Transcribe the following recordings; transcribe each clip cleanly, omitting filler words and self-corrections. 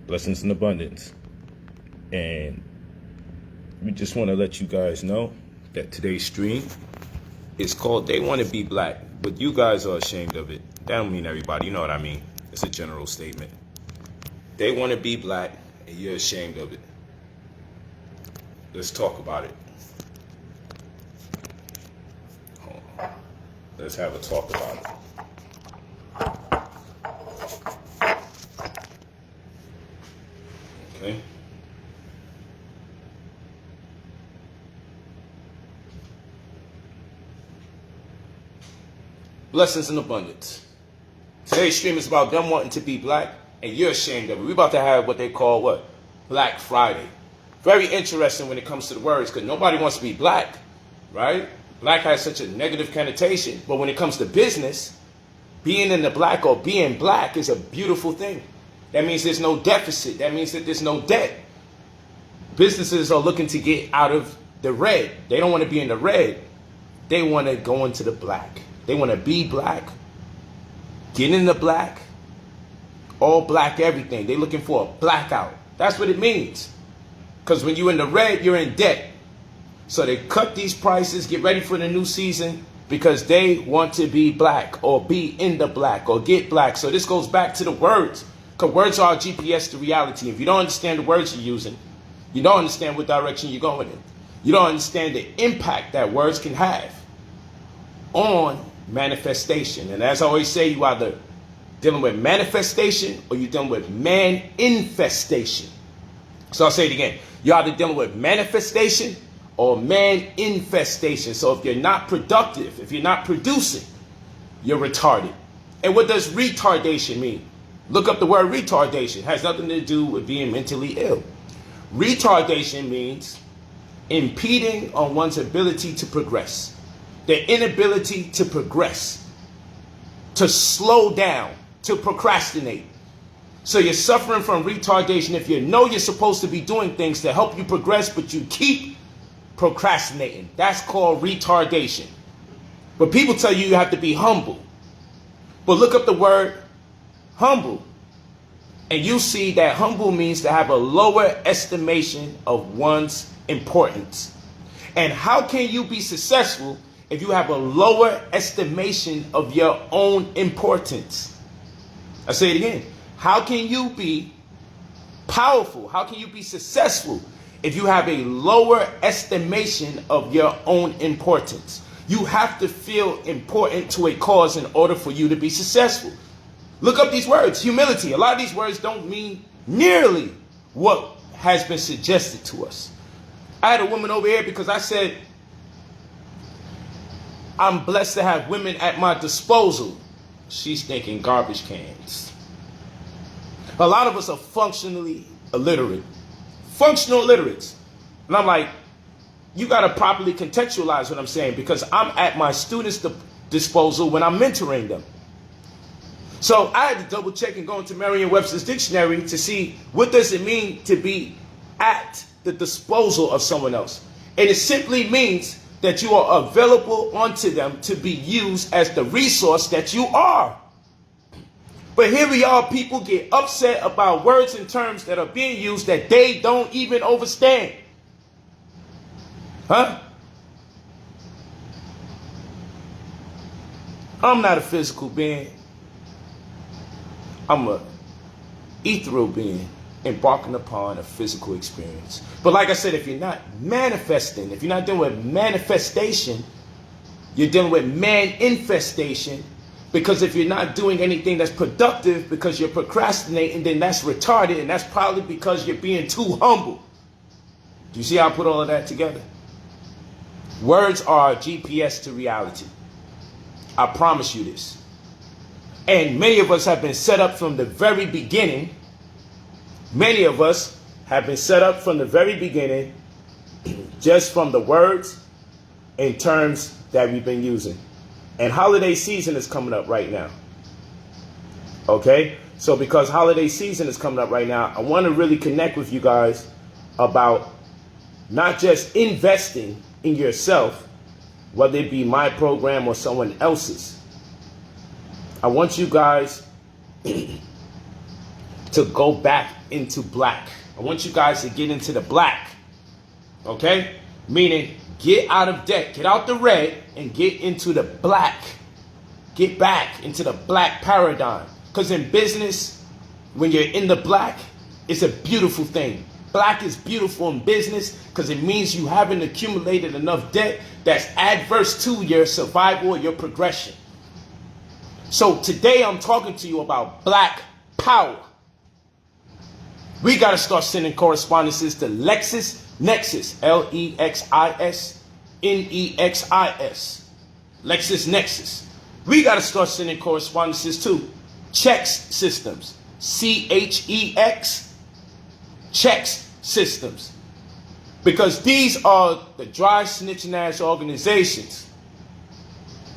Blessings in abundance. And we just want to let you guys know that today's stream is called They Want to Be Black, but you guys are ashamed of it. That don't mean everybody, you know what I mean. It's a general statement. They want to be black and you're ashamed of it. Let's talk about it. Hold on. Let's have a talk about it. Okay. Blessings in abundance. Today's stream is about them wanting to be black and you're ashamed of it. We're about to have what they call what? Black Friday. Very interesting when it comes to the words, because nobody wants to be black, right? Black has such a negative connotation, but when it comes to business, being in the black or being black is a beautiful thing. That means there's no deficit. That means that there's no debt. Businesses are looking to get out of the red. They don't want to be in the red. They want to go into the black. They want to be black, get in the black, all black everything. They're looking for a blackout. That's what it means. Because when you're in the red, you're in debt. So they cut these prices, get ready for the new season, because they want to be black or be in the black or get black. So this goes back to the words, because words are a GPS to reality. If you don't understand the words you're using, you don't understand what direction you're going in. You don't understand the impact that words can have on manifestation. And as I always say, you either dealing with manifestation or you're dealing with man-infestation. So I'll say it again. You're either dealing with manifestation or man-infestation. So if you're not productive, if you're not producing, you're retarded. And what does retardation mean? Look up the word retardation. It has nothing to do with being mentally ill. Retardation means impeding on one's ability to progress. The inability to progress, to slow down, to procrastinate. So you're suffering from retardation if you know you're supposed to be doing things to help you progress, but you keep procrastinating. That's called retardation. But people tell you you have to be humble. But look up the word humble, and you see that humble means to have a lower estimation of one's importance. And how can you be successful if you have a lower estimation of your own importance? I say it again. How can you be powerful? How can you be successful if you have a lower estimation of your own importance? You have to feel important to a cause in order for you to be successful. Look up these words. Humility. A lot of these words don't mean nearly what has been suggested to us. I had a woman over here because I said, I'm blessed to have women at my disposal. She's thinking garbage cans. A lot of us are functionally illiterate. Functional illiterates. And I'm like, you got to properly contextualize what I'm saying, because I'm at my students' disposal when I'm mentoring them. So I had to double check and go into Merriam-Webster's dictionary to see what does it mean to be at the disposal of someone else. And it simply means that you are available unto them to be used as the resource that you are. But here we are, people get upset about words and terms that are being used that they don't even understand. Huh? I'm not a physical being. I'm a ethereal being embarking upon a physical experience. But like I said, if you're not manifesting, if you're not dealing with manifestation, you're dealing with man-infestation. Because if you're not doing anything that's productive because you're procrastinating, then that's retarded, and that's probably because you're being too humble. Do you see how I put all of that together? Words are a GPS to reality. I promise you this. And many of us have been set up from the very beginning. Many of us have been set up from the very beginning just from the words and terms that we've been using. And holiday season is coming up right now. Okay? So because holiday season is coming up right now, I want to really connect with you guys about not just investing in yourself, whether it be my program or someone else's. I want you guys to go back into black. I want you guys to get into the black. Okay? Meaning, get out of debt, get out the red, and get into the black. Get back into the black paradigm. Because in business, when you're in the black, it's a beautiful thing. Black is beautiful in business because it means you haven't accumulated enough debt that's adverse to your survival or your progression. So today I'm talking to you about black power. We got to start sending correspondences to LexisNexis, LexisNexis, LexisNexis. We got to start sending correspondences to checks systems, CHEX, checks systems. Because these are the dry snitching ass organizations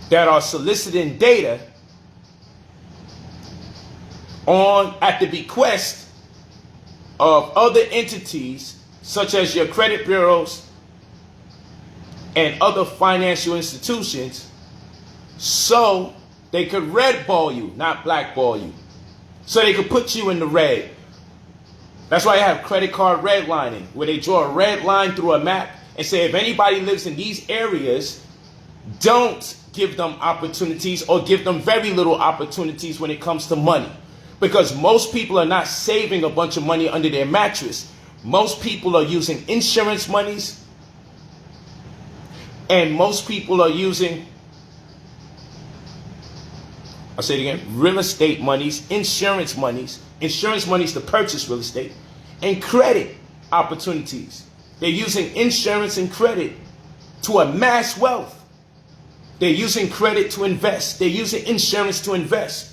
that are soliciting data at the bequest of other entities such as your credit bureaus and other financial institutions, so they could redball you, not blackball you. So they could put you in the red. That's why I have credit card redlining, where they draw a red line through a map and say if anybody lives in these areas, don't give them opportunities or give them very little opportunities when it comes to money. Because most people are not saving a bunch of money under their mattress. Most people are using insurance monies. And most people are using, I'll say it again, real estate monies, insurance monies to purchase real estate, and credit opportunities. They're using insurance and credit to amass wealth. They're using credit to invest. They're using insurance to invest.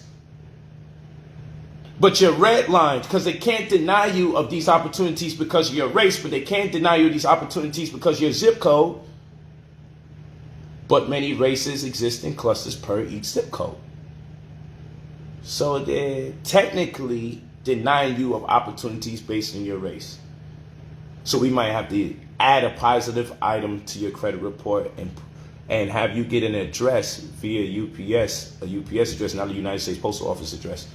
But you're redlined because they can't deny you of these opportunities because of your race, but they can't deny you of these opportunities because of your zip code. But many races exist in clusters per each zip code. So they're technically denying you of opportunities based on your race. So we might have to add a positive item to your credit report and have you get an address via UPS, a UPS address, not a United States Postal Office address.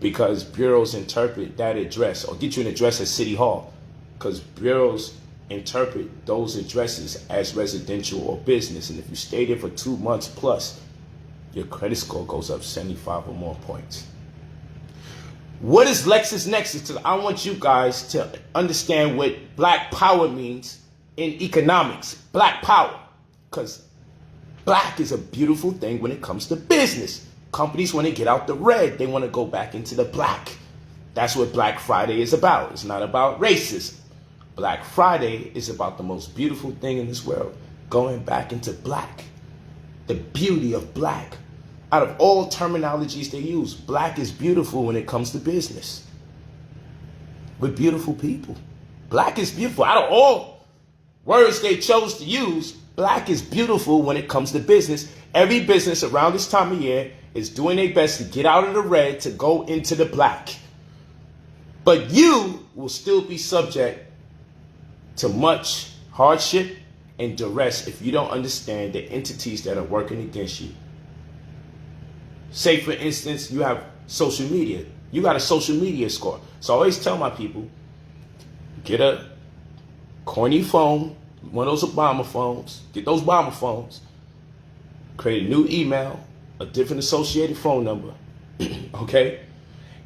Because bureaus interpret that address, or get you an address at City Hall, because bureaus interpret those addresses as residential or business. And if you stay there for 2 months plus, your credit score goes up 75 or more points. What is LexisNexis? Because I want you guys to understand what black power means in economics. Black power. Because black is a beautiful thing when it comes to business. Companies, when they get out the red, they want to go back into the black. That's what Black Friday is about. It's not about racism. Black Friday is about the most beautiful thing in this world, going back into black. The beauty of black. Out of all terminologies they use, black is beautiful when it comes to business. We're beautiful people. Black is beautiful. Out of all words they chose to use, black is beautiful when it comes to business. Every business around this time of year is doing their best to get out of the red to go into the black. But you will still be subject to much hardship and duress if you don't understand the entities that are working against you. Say, for instance, you have social media. You got a social media score. So I always tell my people, get a corny phone, one of those Obama phones, get those Obama phones, create a new email, a different associated phone number, okay?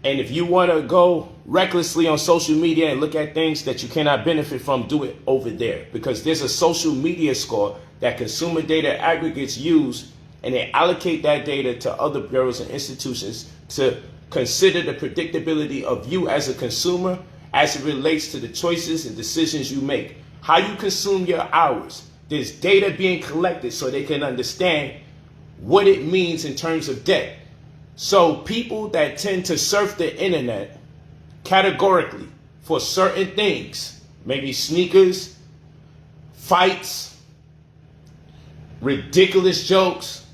And if you want to go recklessly on social media and look at things that you cannot benefit from, do it over there. Because there's a social media score that consumer data aggregates use, and they allocate that data to other bureaus and institutions to consider the predictability of you as a consumer as it relates to the choices and decisions you make. How you consume your hours. There's data being collected so they can understand what it means in terms of debt. So people that tend to surf the internet categorically for certain things, maybe sneakers, fights, ridiculous jokes,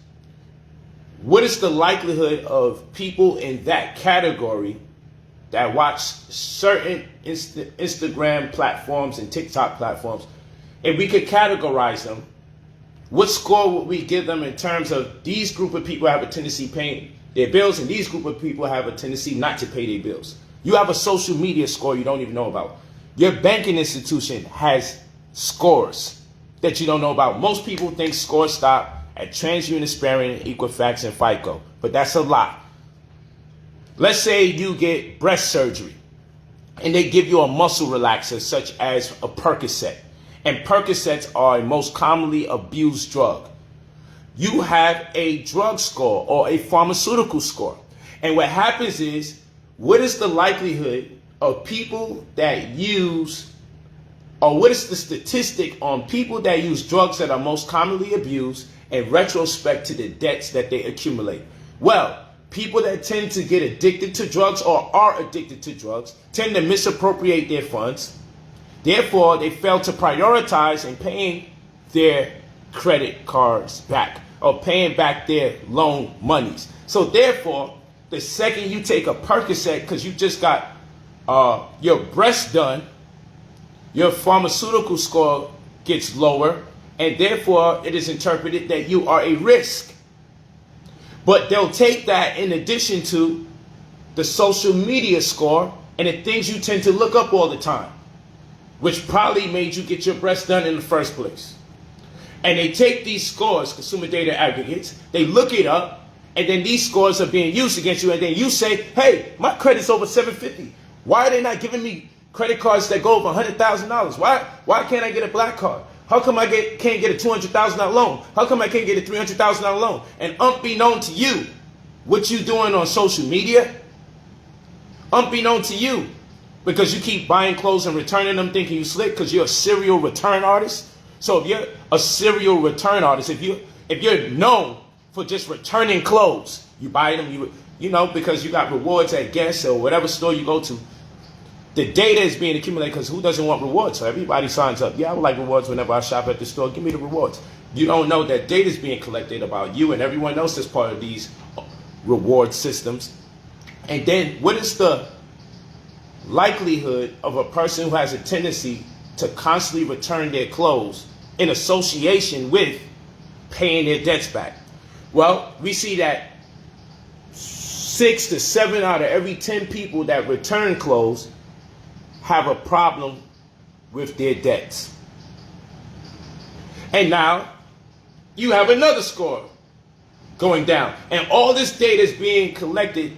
what is the likelihood of people in that category that watch certain Instagram platforms and TikTok platforms, if we could categorize them, what score would we give them in terms of these group of people have a tendency paying their bills and these group of people have a tendency not to pay their bills? You have a social media score you don't even know about. Your banking institution has scores that you don't know about. Most people think scores stop at TransUnion, Experian, Equifax, and FICO, but that's a lie. Let's say you get breast surgery and they give you a muscle relaxer such as a Percocet. And Percocets are a most commonly abused drug. You have a drug score or a pharmaceutical score. And what happens is, what is the likelihood of people that use, or what is the statistic on people that use drugs that are most commonly abused in retrospect to the debts that they accumulate? Well, people that tend to get addicted to drugs or are addicted to drugs tend to misappropriate their funds. Therefore, they fail to prioritize in paying their credit cards back or paying back their loan monies. So therefore, the second you take a Percocet because you just got your breast done, your pharmaceutical score gets lower, and therefore it is interpreted that you are a risk. But they'll take that in addition to the social media score and the things you tend to look up all the time, which probably made you get your breast done in the first place. And they take these scores, consumer data aggregates, they look it up, and then these scores are being used against you, and then you say, hey, my credit's over 750. Why are they not giving me credit cards that go over $100,000? Why can't I get a black card? How come I can't get a $200,000 loan? How come I can't get a $300,000 loan? And unbeknown to you, what you doing on social media, unbeknown to you, because you keep buying clothes and returning them thinking you slick because you're a serial return artist. So if you're a serial return artist, if you're known for just returning clothes, you buy them, you know, because you got rewards at Guess or whatever store you go to. The data is being accumulated because who doesn't want rewards? So everybody signs up. Yeah, I would like rewards whenever I shop at the store. Give me the rewards. You don't know that data is being collected about you and everyone else that's part of these reward systems. And then what is the likelihood of a person who has a tendency to constantly return their clothes in association with paying their debts back? Well, we see that 6 to 7 out of every 10 people that return clothes have a problem with their debts. And now you have another score going down. And all this data is being collected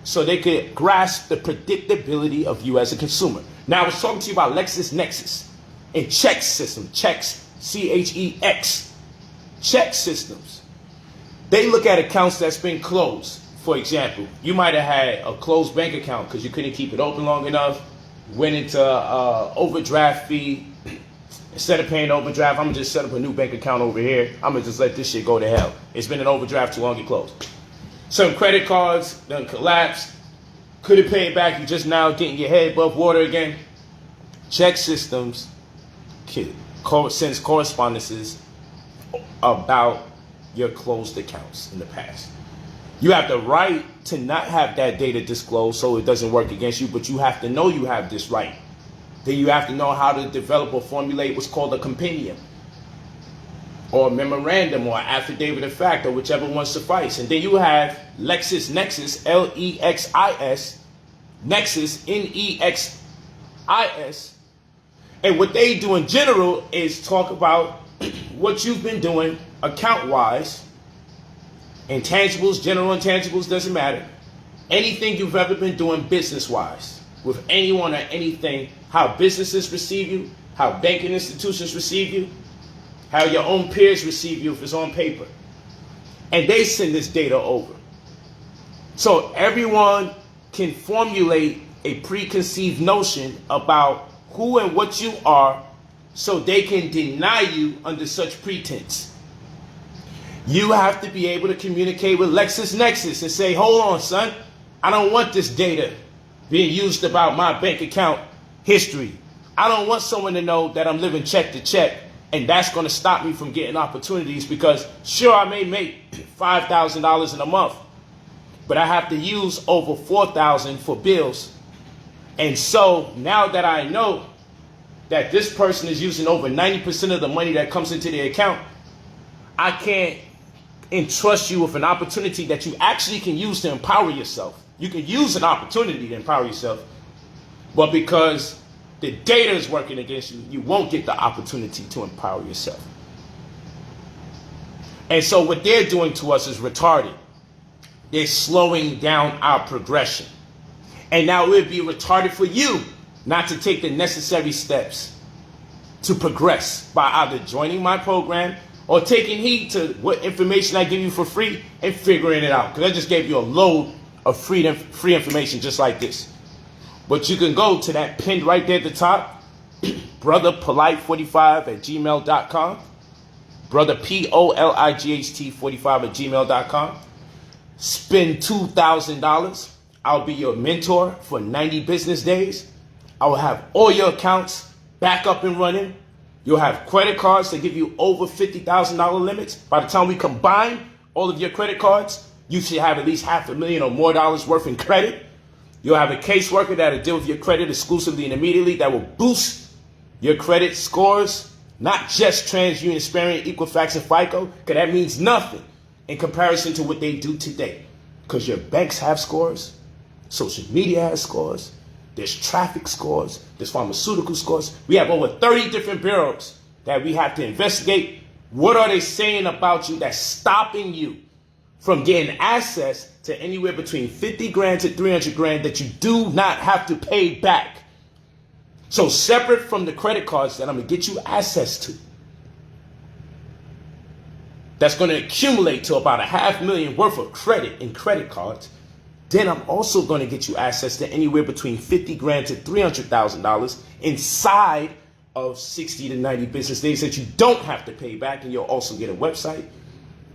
so they could grasp the predictability of you as a consumer. Now I was talking to you about LexisNexis and check system, checks, C-H-E-X, check systems. They look at accounts that's been closed. For example, you might have had a closed bank account because you couldn't keep it open long enough, went into overdraft fee. Instead of paying overdraft, I'm going to just set up a new bank account over here. I'm going to just let this shit go to hell. It's been an overdraft too long, it closed. Some credit cards done collapsed. Couldn't pay it back. You're just now getting your head above water again. Check systems sends correspondences about your closed accounts in the past. You have the right to not have that data disclosed so it doesn't work against you, but you have to know you have this right. Then you have to know how to develop or formulate what's called a compendium or a memorandum or affidavit of fact or whichever one suffice. And then you have LexisNexis, L-E-X-I-S, Nexus, N-E-X-I-S. And what they do in general is talk about what you've been doing account-wise, intangibles, general intangibles, doesn't matter. Anything you've ever been doing business-wise with anyone or anything, how businesses receive you, how banking institutions receive you, how your own peers receive you if it's on paper. And they send this data over. So everyone can formulate a preconceived notion about who and what you are so they can deny you under such pretense. You have to be able to communicate with LexisNexis and say, hold on, son, I don't want this data being used about my bank account history. I don't want someone to know that I'm living check to check, and that's going to stop me from getting opportunities because sure, I may make $5,000 in a month, but I have to use over $4,000 for bills. And so now that I know that this person is using over 90% of the money that comes into their account, I can't entrust you with an opportunity that you actually can use to empower yourself. You can use an opportunity to empower yourself, but because the data is working against you, you won't get the opportunity to empower yourself. And so what they're doing to us is retarded. They're slowing down our progression. And now it would be retarded for you not to take the necessary steps to progress by either joining my program or taking heed to what information I give you for free and figuring it out. Because I just gave you a load of free information just like this. But you can go to that pinned right there at the top, brotherpolight45@gmail.com, brotherpolight45@gmail.com. Spend $2,000. I'll be your mentor for 90 business days. I will have all your accounts back up and running. You'll have credit cards that give you over $50,000 limits. By the time we combine all of your credit cards, you should have at least $500,000 or more worth in credit. You'll have a caseworker that'll deal with your credit exclusively and immediately, that will boost your credit scores, not just TransUnion, Experian, Equifax, and FICO, because that means nothing in comparison to what they do today. Because your banks have scores, social media has scores, there's traffic scores, there's pharmaceutical scores. We have over 30 different bureaus that we have to investigate. What are they saying about you that's stopping you from getting access to anywhere between 50 grand to 300 grand that you do not have to pay back? So separate from the credit cards that I'm going to get you access to, that's going to accumulate to about $500,000 worth of credit in credit cards. Then I'm also going to get you access to anywhere between 50 grand to $300,000 inside of 60 to 90 business days that you don't have to pay back. And you'll also get a website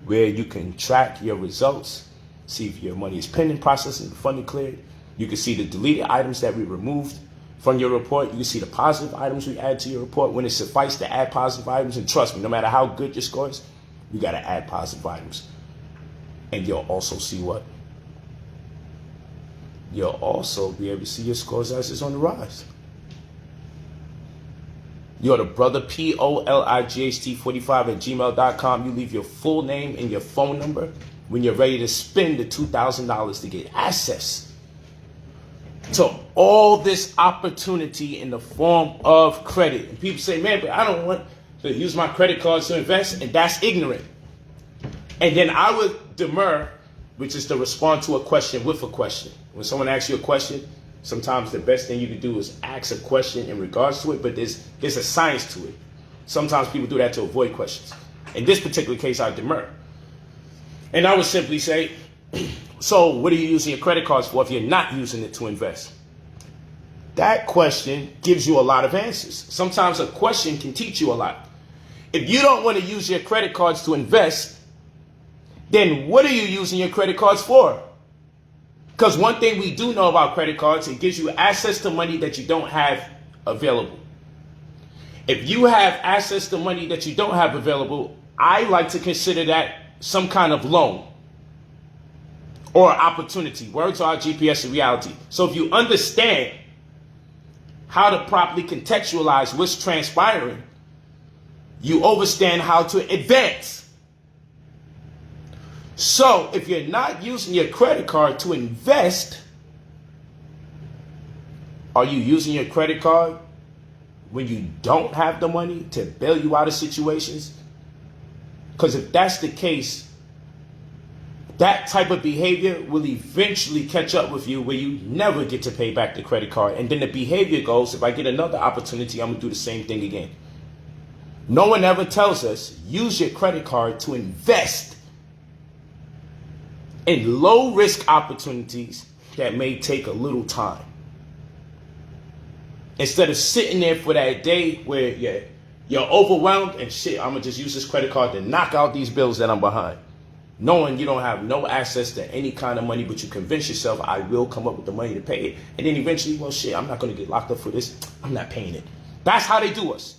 where you can track your results, see if your money is pending, processing, funding cleared. You can see the deleted items that we removed from your report. You can see the positive items we add to your report when it suffices to add positive items. And trust me, no matter how good your score is, you got to add positive items. And you'll also see what? You'll also be able to see your scores as it's on the rise. You're the brother, POLIGHT45@gmail.com. You leave your full name and your phone number when you're ready to spend the $2,000 to get access to all this opportunity in the form of credit. And people say, man, but I don't want to use my credit cards to invest, and that's ignorant. And then I would demur, which is to respond to a question with a question. When someone asks you a question, sometimes the best thing you can do is ask a question in regards to it, but there's a science to it. Sometimes people do that to avoid questions. In this particular case, I demur. And I would simply say, so what are you using your credit cards for if you're not using it to invest? That question gives you a lot of answers. Sometimes a question can teach you a lot. If you don't want to use your credit cards to invest, then what are you using your credit cards for? Because one thing we do know about credit cards, it gives you access to money that you don't have available. If you have access to money that you don't have available, I like to consider that some kind of loan or opportunity. Words are GPS in reality. So if you understand how to properly contextualize what's transpiring, you understand how to advance. So if you're not using your credit card to invest, are you using your credit card when you don't have the money to bail you out of situations? Because if that's the case, that type of behavior will eventually catch up with you where you never get to pay back the credit card. And then the behavior goes, if I get another opportunity, I'm going to do the same thing again. No one ever tells us, use your credit card to invest in low-risk opportunities that may take a little time. Instead of sitting there for that day where you're overwhelmed and shit, I'm going to just use this credit card to knock out these bills that I'm behind. Knowing you don't have no access to any kind of money, but you convince yourself, I will come up with the money to pay it. And then eventually, well, shit, I'm not going to get locked up for this. I'm not paying it. That's how they do us.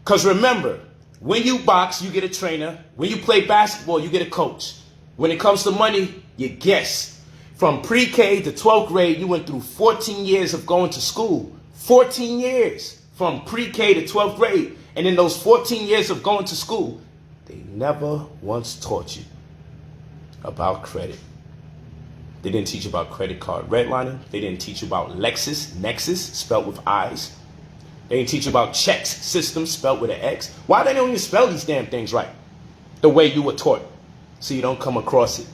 Because remember, when you box, you get a trainer. When you play basketball, you get a coach. When it comes to money, you guess. From pre-K to 12th grade, you went through 14 years of going to school. 14 years from pre-K to 12th grade. And in those 14 years of going to school, they never once taught you about credit. They didn't teach you about credit card redlining. They didn't teach you about Lexus, Nexus, spelled with I's. They didn't teach you about checks system, spelled with an X. Why they don't even spell these damn things right? The way you were taught, so you don't come across it.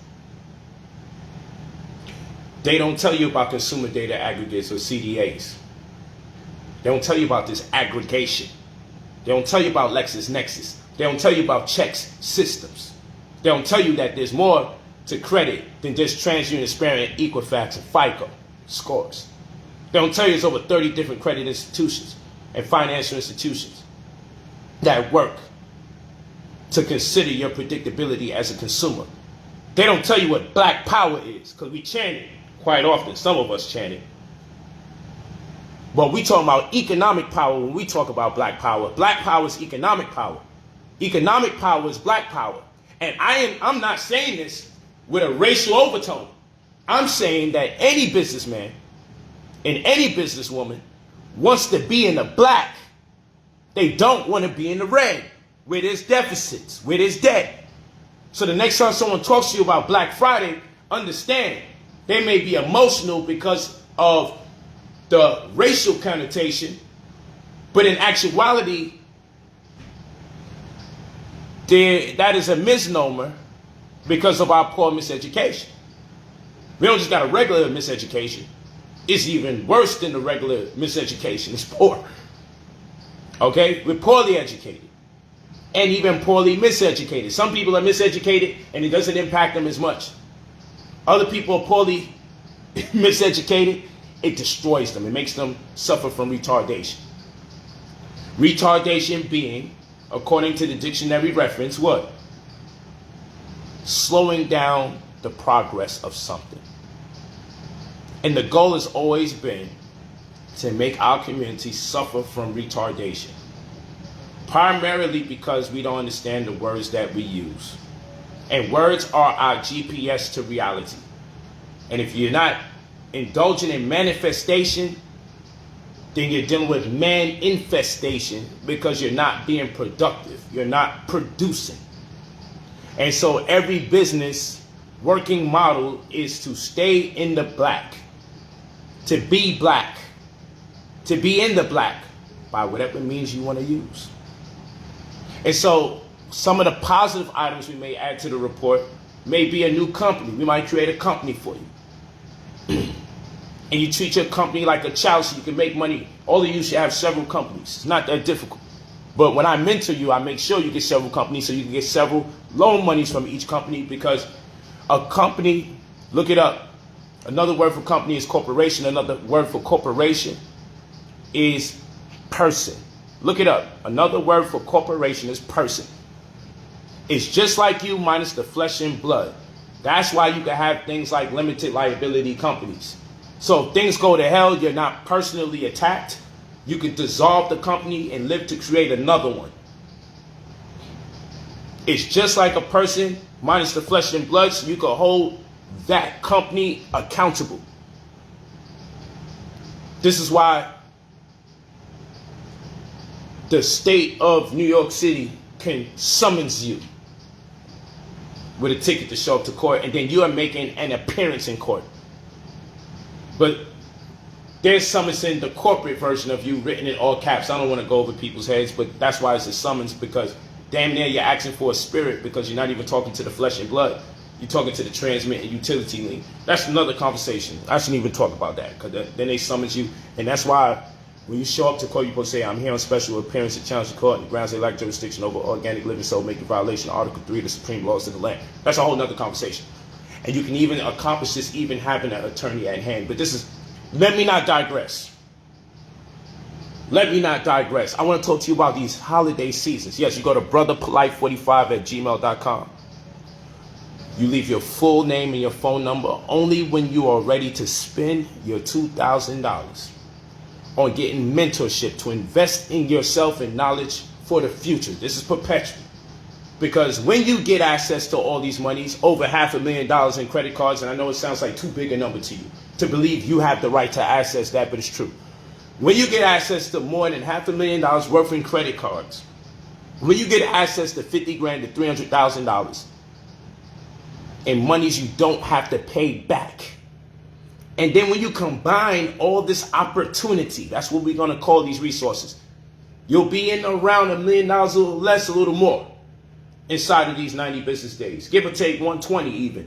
They don't tell you about consumer data aggregates or CDAs. They don't tell you about this aggregation. They don't tell you about LexisNexis. They don't tell you about checks systems. They don't tell you that there's more to credit than just TransUnion, Experian, Equifax, and FICO scores. They don't tell you there's over 30 different credit institutions and financial institutions that work to consider your predictability as a consumer. They don't tell you what black power is, because we chant it quite often. Some of us chant it. But we talk about economic power when we talk about black power. Black power is economic power. Economic power is black power. And I'm not saying this with a racial overtone. I'm saying that any businessman and any businesswoman wants to be in the black. They don't want to be in the red, where there's deficits, where there's debt. So the next time someone talks to you about Black Friday, understand they may be emotional because of the racial connotation, but in actuality, that is a misnomer because of our poor miseducation. We don't just got a regular miseducation. It's even worse than the regular miseducation. It's poor. Okay? We're poorly educated. And even poorly miseducated. Some people are miseducated and it doesn't impact them as much. Other people are poorly miseducated. It destroys them. It makes them suffer from retardation. Retardation being, according to the dictionary reference, what? Slowing down the progress of something. And the goal has always been to make our community suffer from retardation. Primarily because we don't understand the words that we use. And words are our GPS to reality. And if you're not indulging in manifestation, then you're dealing with man-infestation because you're not being productive. You're not producing. And so every business working model is to stay in the black. To be black. To be in the black by whatever means you want to use. And so some of the positive items we may add to the report may be a new company. We might create a company for you. And you treat your company like a child so you can make money. All of you should have several companies. It's not that difficult. But when I mentor you, I make sure you get several companies so you can get several loan monies from each company, because a company, look it up. Another word for company is corporation. Another word for corporation is person. Look it up. Another word for corporation is person. It's just like you minus the flesh and blood. That's why you can have things like limited liability companies. So if things go to hell, you're not personally attacked. You can dissolve the company and live to create another one. It's just like a person minus the flesh and blood, so you can hold that company accountable. This is why the state of New York City can summons you with a ticket to show up to court, and then you are making an appearance in court. But they're summoning the corporate version of you written in all caps. I don't want to go over people's heads, but that's why it's a summons, because damn near you're asking for a spirit, because you're not even talking to the flesh and blood. You're talking to the transmit and utility link. That's another conversation. I shouldn't even talk about that, because then they summons you. And that's why when you show up to court, you're supposed to say, I'm here on special appearance to challenge the court on the grounds they lack jurisdiction over organic living soul, making violation of Article 3 of the Supreme Laws of the land. That's a whole nother conversation. And you can even accomplish this even having an attorney at hand. But this is, let me not digress. Let me not digress. I want to talk to you about these holiday seasons. Yes, you go to brotherpolight45@gmail.com. You leave your full name and your phone number only when you are ready to spend your $2,000 on getting mentorship to invest in yourself and knowledge for the future. This is perpetual. Because when you get access to all these monies, over $500,000 in credit cards, and I know it sounds like too big a number to you to believe you have the right to access that, but it's true. When you get access to more than $500,000 worth in credit cards, when you get access to $50,000 to $300,000, and monies you don't have to pay back. And then when you combine all this opportunity, that's what we're going to call these resources, you'll be in around $1 million a little less, a little more inside of these 90 business days. Give or take 120 even,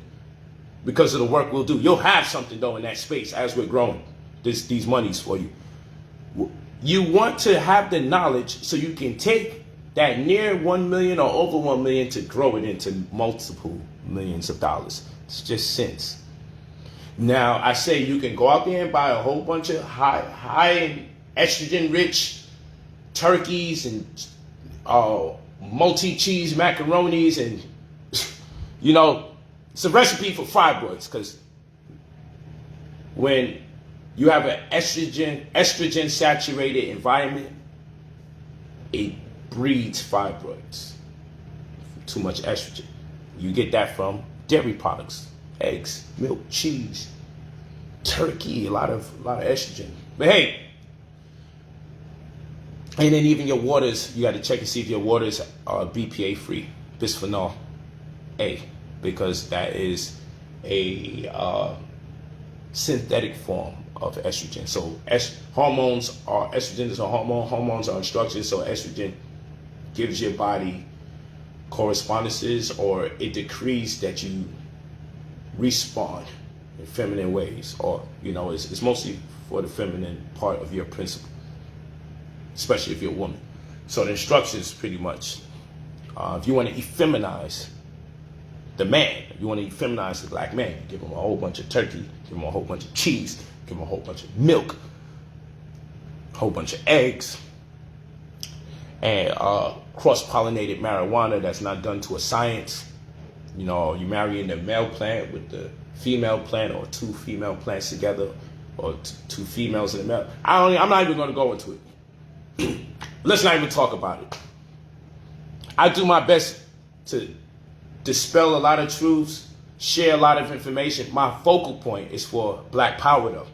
because of the work we'll do. You'll have something though in that space as we're growing these monies for you. You want to have the knowledge so you can take that near 1 million or over 1 million to grow it into multiple millions of dollars. It's just sense. Now, I say you can go out there and buy a whole bunch of high estrogen rich turkeys and multi-cheese macaronis, and you know, it's a recipe for fibroids, because when you have an estrogen saturated environment, it breeds fibroids. Too much estrogen. You get that from dairy products, eggs, milk, cheese, turkey, a lot of estrogen. But hey, and then even your waters, you got to check and see if your waters are BPA free, bisphenol A, because that is a synthetic form of estrogen. So estrogen is a hormone, hormones are instructions, so estrogen gives your body correspondences, or it decrees that you respond in feminine ways, or you know, it's mostly for the feminine part of your principle, especially if you're a woman. So the instructions pretty much, if you want to effeminize the man, you want to feminize the black man, give him a whole bunch of turkey, give him a whole bunch of cheese, give him a whole bunch of milk, a whole bunch of eggs, and cross-pollinated marijuana that's not done to a science. You know, you marrying the male plant with the female plant, or two female plants together, or two females and a male. I'm not even going to go into it. Let's not even talk about it. I do my best to dispel a lot of truths, share a lot of information. My focal point is for Black Power, though.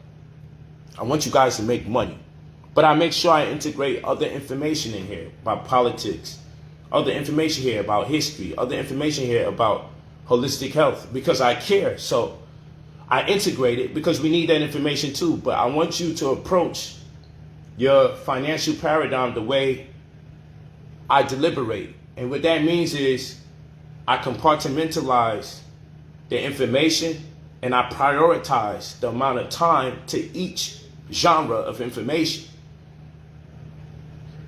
I want you guys to make money, but I make sure I integrate other information in here about politics, other information here about history, other information here about holistic health, because I care. So I integrate it because we need that information too. But I want you to approach your financial paradigm the way I deliberate. And what that means is I compartmentalize the information, and I prioritize the amount of time to each genre of information.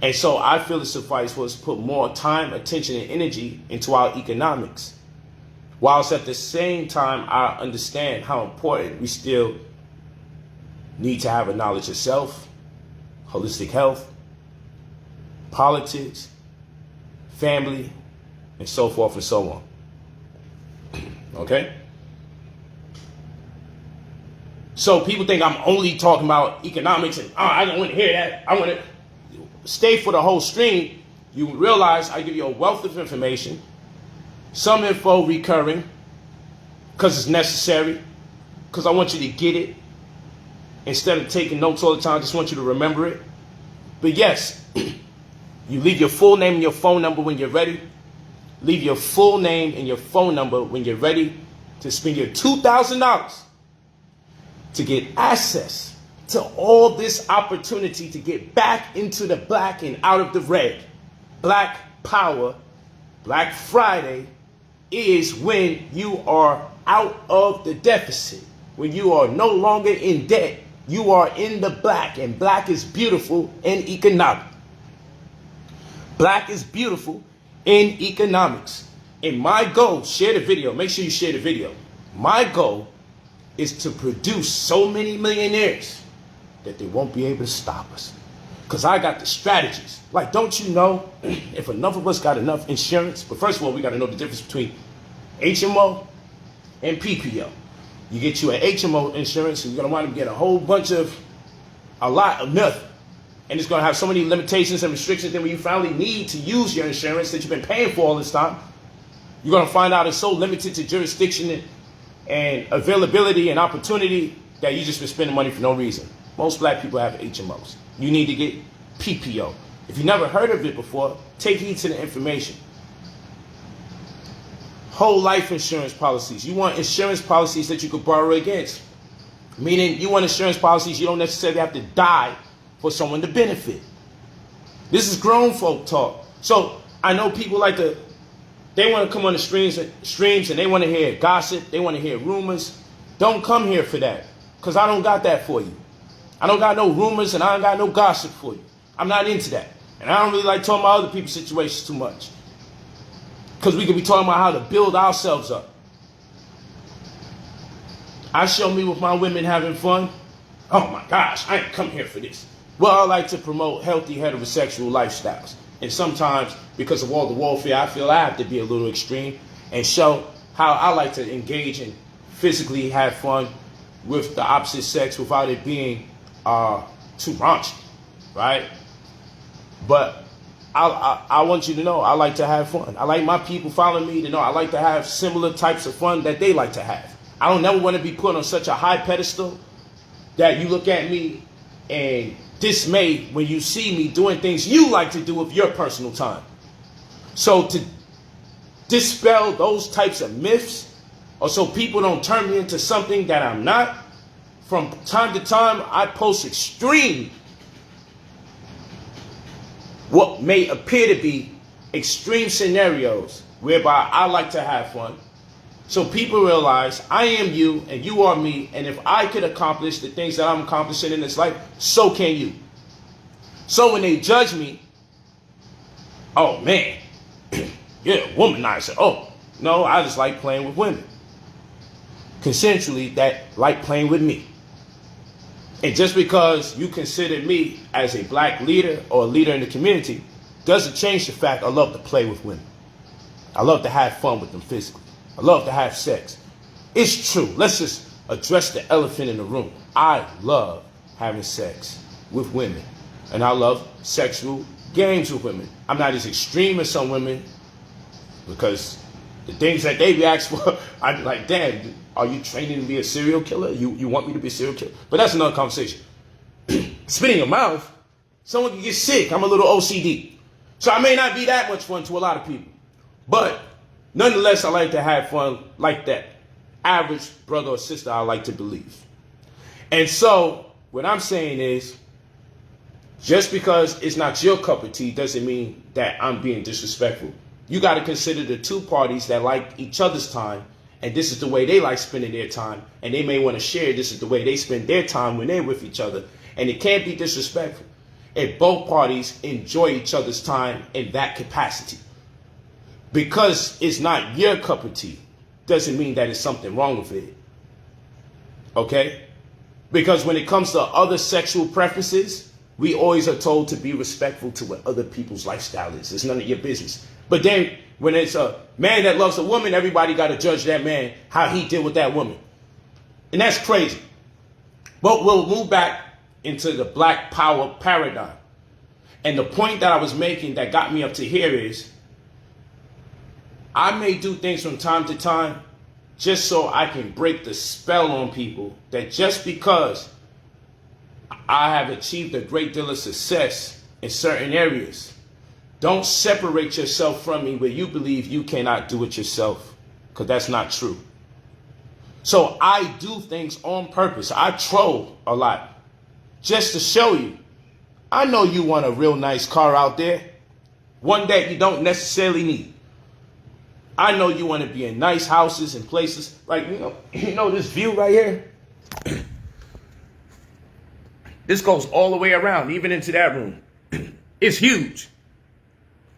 And so I feel it suffice for us to put more time, attention, and energy into our economics, whilst at the same time I understand how important we still need to have a knowledge of self, holistic health, politics, family, and so forth and so on. Okay? So people think I'm only talking about economics, and I don't want to hear that. I want to stay for the whole stream. You realize I give you a wealth of information, some info recurring, because it's necessary, because I want you to get it. Instead of taking notes all the time, I just want you to remember it. But yes, you leave your full name and your phone number when you're ready. Leave your full name and your phone number when you're ready to spend your $2,000 to get access to all this opportunity to get back into the black and out of the red. Black Power, Black Friday, is when you are out of the deficit, when you are no longer in debt. You are in the black, and black is beautiful and economic. Black is beautiful in economics. And my goal, share the video, make sure you share the video. My goal is to produce so many millionaires that they won't be able to stop us. Because I got the strategies. Like, don't you know, if enough of us got enough insurance, but first of all, we got to know the difference between HMO and PPO. You get you an HMO insurance, and you're going to wind up getting a lot of nothing. And it's going to have so many limitations and restrictions that when you finally need to use your insurance that you've been paying for all this time, you're going to find out it's so limited to jurisdiction and availability and opportunity that you just been spending money for no reason. Most black people have HMOs. You need to get PPO. If you never heard of it before, take heed to the information. whole life insurance policies. You want insurance policies that you could borrow against. Meaning you want insurance policies you don't necessarily have to die for someone to benefit. This is grown folk talk. So I know people they want to come on the streams and they want to hear gossip. They want to hear rumors. Don't come here for that, because I don't got that for you. I don't got no rumors and I don't got no gossip for you. I'm not into that. And I don't really like talking about other people's situations too much, because we could be talking about how to build ourselves up. I show me with my women having fun. Oh my gosh, I ain't come here for this. Well, I like to promote healthy heterosexual lifestyles. And sometimes, because of all the warfare, I feel I have to be a little extreme and show how I like to engage and physically have fun with the opposite sex without it being too raunchy, right? But I want you to know I like to have fun. I like my people following me to know I like to have similar types of fun that they like to have. I don't never want to be put on such a high pedestal that you look at me and dismay when you see me doing things you like to do with your personal time. So to dispel those types of myths, or so people don't turn me into something that I'm not, from time to time I post what may appear to be extreme scenarios whereby I like to have fun. So people realize I am you and you are me, and if I could accomplish the things that I'm accomplishing in this life, so can you. So when they judge me, oh man, you're a womanizer. Oh, no, I just like playing with women. Consensually, that like playing with me. And just because you consider me as a black leader or a leader in the community doesn't change the fact I love to play with women. I love to have fun with them physically. I love to have sex. It's true. Let's just address the elephant in the room. I love having sex with women. And I love sexual games with women. I'm not as extreme as some women, because the things that they react for, I'd be like, damn, are you training to be a serial killer? You want me to be a serial killer? But that's another conversation. Spitting your mouth, someone can get sick. I'm a little OCD. So I may not be that much fun to a lot of people. But nonetheless, I like to have fun like that average brother or sister, I like to believe. And so what I'm saying is, just because it's not your cup of tea doesn't mean that I'm being disrespectful. You got to consider the two parties that like each other's time, and this is the way they like spending their time, and they may want to share this is the way they spend their time when they're with each other, and it can't be disrespectful if both parties enjoy each other's time in that capacity. Because it's not your cup of tea doesn't mean that it's something wrong with it. Okay? Because when it comes to other sexual preferences, we always are told to be respectful to what other people's lifestyle is. It's none of your business. But then when it's a man that loves a woman, everybody got to judge that man, how he deal with that woman. And that's crazy. But we'll move back into the black power paradigm. And the point that I was making that got me up to here is, I may do things from time to time just so I can break the spell on people that just because I have achieved a great deal of success in certain areas, don't separate yourself from me where you believe you cannot do it yourself, because that's not true. So I do things on purpose. I troll a lot just to show you. I know you want a real nice car out there, one that you don't necessarily need. I know you want to be in nice houses and places. Like, you know this view right here? This goes all the way around, even into that room. It's huge.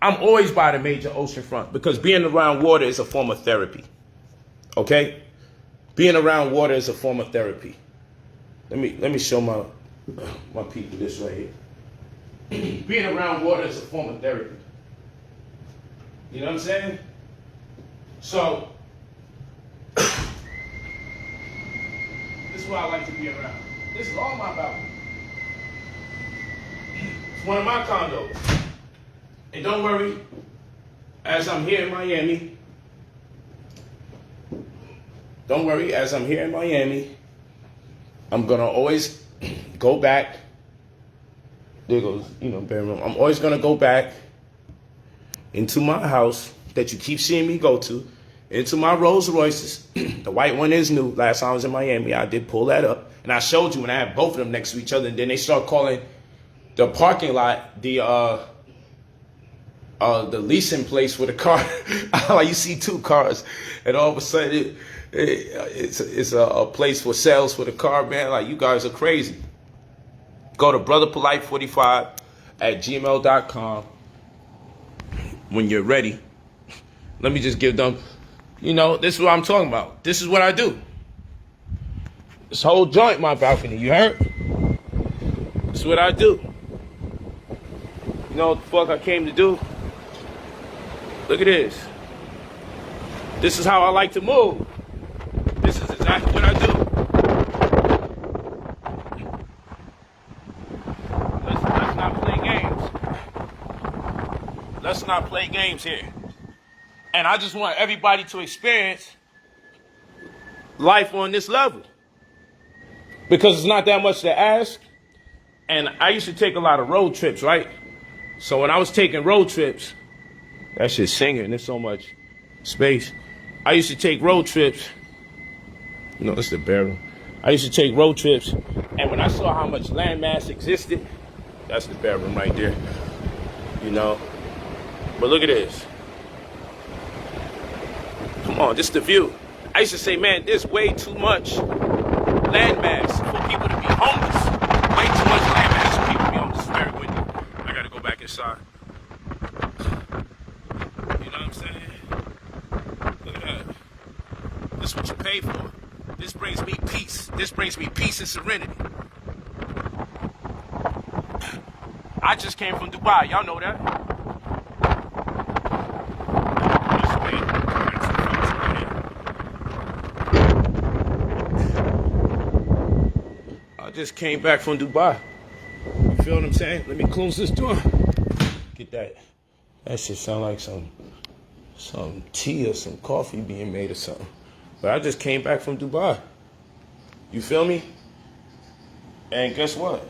I'm always by the major ocean front because being around water is a form of therapy. Okay? Being around water is a form of therapy. Let me show my people this right here. Being around water is a form of therapy. You know what I'm saying? So, this is what I like to be around. This is all my balcony. It's one of my condos. And don't worry, as I'm here in Miami, I'm going to always go back. There goes, bedroom. I'm always going to go back into my house that you keep seeing me go to, into my Rolls Royces. The white one is new. Last time I was in Miami, I did pull that up. And I showed you when I had both of them next to each other. And then they start calling the parking lot the leasing place for the car. Like you see two cars, and all of a sudden it's a place for sales for the car, man. Like, you guys are crazy. Go to brotherpolight45@gmail.com when you're ready. Let me just give them, this is what I'm talking about. This is what I do. This whole joint, my balcony, you heard? This is what I do. You know what the fuck I came to do? Look at this. This is how I like to move. This is exactly what I do. Let's not play games. Let's not play games here. And I just want everybody to experience life on this level. Because it's not that much to ask. And I used to take a lot of road trips, right? So when I was taking road trips, that shit's singing. There's so much space. I used to take road trips. It's the barrel. I used to take road trips. And when I saw how much landmass existed, that's the bedroom right there. But look at this. Come on, this is the view. I used to say, man, there's way too much landmass for people to be homeless. Way too much landmass for people to be homeless. It's very windy. I gotta go back inside. You know what I'm saying? Look at that. This is what you pay for. This brings me peace. This brings me peace and serenity. I just came from Dubai. Y'all know that. I just came back from Dubai. You feel what I'm saying? Let me close this door. Get that. That shit sound like some tea or some coffee being made or something. But I just came back from Dubai. You feel me? And guess what?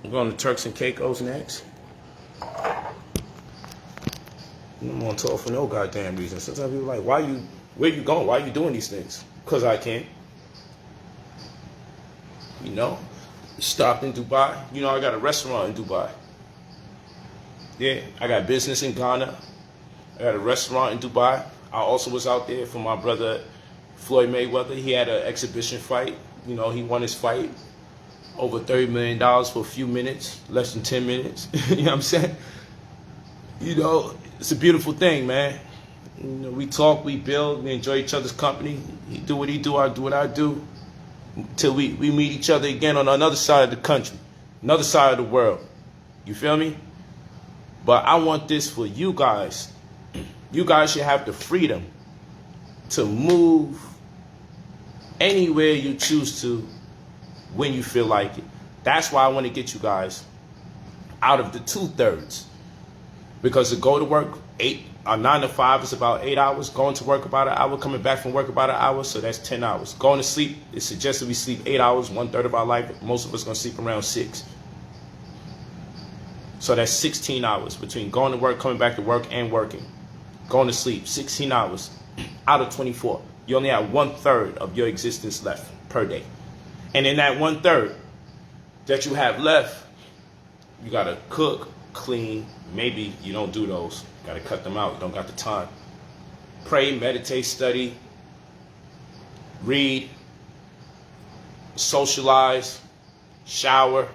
I'm going to Turks and Caicos next. I'm on tour for no goddamn reason. Sometimes people are like, where you going? Why are you doing these things? Because I can. Stopped in Dubai. I got a restaurant in Dubai. Yeah, I got business in Ghana. I got a restaurant in Dubai. I also was out there for my brother Floyd Mayweather. He had an exhibition fight. He won his fight. Over $30 million for a few minutes, less than 10 minutes. You know what I'm saying? It's a beautiful thing, man. We talk, we build, we enjoy each other's company. He do what he do, I do what I do. Until we meet each other again on another side of the country, another side of the world. You feel me? But I want this for you guys. You guys should have the freedom to move anywhere you choose to when you feel like it. That's why I want to get you guys out of the 2/3. Because to go to work 9 to 5 is about 8 hours. Going to work about an hour. Coming back from work about an hour. So that's 10 hours. Going to sleep, it's suggested we sleep 8 hours, 1/3 of our life. Most of us going to sleep around 6. So that's 16 hours between going to work, coming back to work, and working. Going to sleep, 16 hours out of 24. You only have 1/3 of your existence left per day. And in that 1/3 that you have left, you got to cook, clean. Maybe you don't do those. Got to cut them out. You don't got the time. Pray, meditate, study, read, socialize, shower,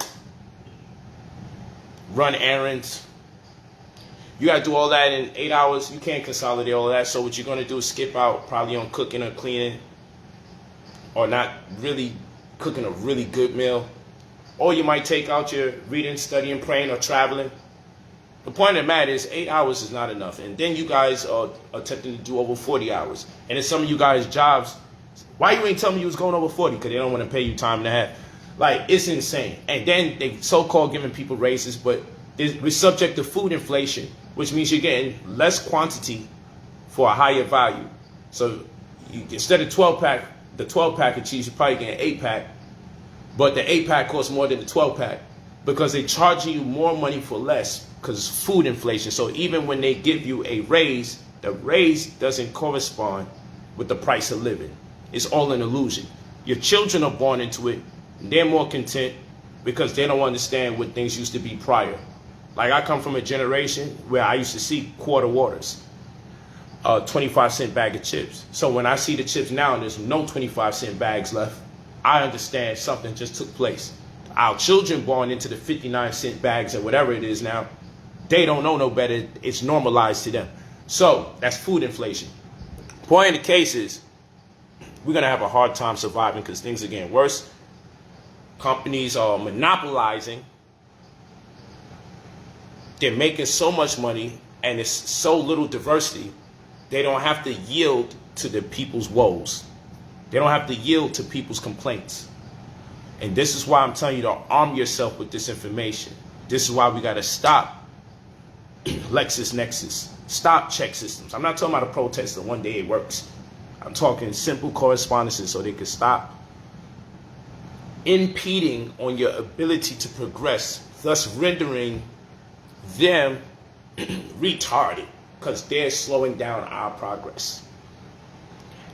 run errands. You got to do all that in 8 hours. You can't consolidate all of that. So what you're going to do is skip out probably on cooking or cleaning, or not really cooking a really good meal. Or you might take out your reading, studying, praying, or traveling. The point of the matter is 8 hours is not enough. And then you guys are attempting to do over 40 hours. And in some of you guys' jobs, why you ain't telling me you was going over 40? Because they don't want to pay you time and a half. Like, it's insane. And then they so-called giving people raises, but we're subject to food inflation, which means you're getting less quantity for a higher value. So instead of 12-pack, the 12-pack of cheese, you're probably getting an 8-pack. But the 8-pack costs more than the 12-pack because they're charging you more money for less because it's food inflation. So even when they give you a raise, the raise doesn't correspond with the price of living. It's all an illusion. Your children are born into it, and they're more content because they don't understand what things used to be prior. Like, I come from a generation where I used to see quarter waters, 25-cent bag of chips. So when I see the chips now and there's no 25-cent bags left, I understand something just took place. Our children born into the 59-cent bags or whatever it is now, they don't know no better. It's normalized to them. So that's food inflation. Point in the case is, we're going to have a hard time surviving because things are getting worse. Companies are monopolizing. They're making so much money and it's so little diversity, they don't have to yield to the people's woes. They don't have to yield to people's complaints. And this is why I'm telling you to arm yourself with this information. This is why we got to stop LexisNexis. Stop check systems. I'm not talking about a protest and one day it works. I'm talking simple correspondences so they can stop impeding on your ability to progress, thus rendering them retarded because they're slowing down our progress.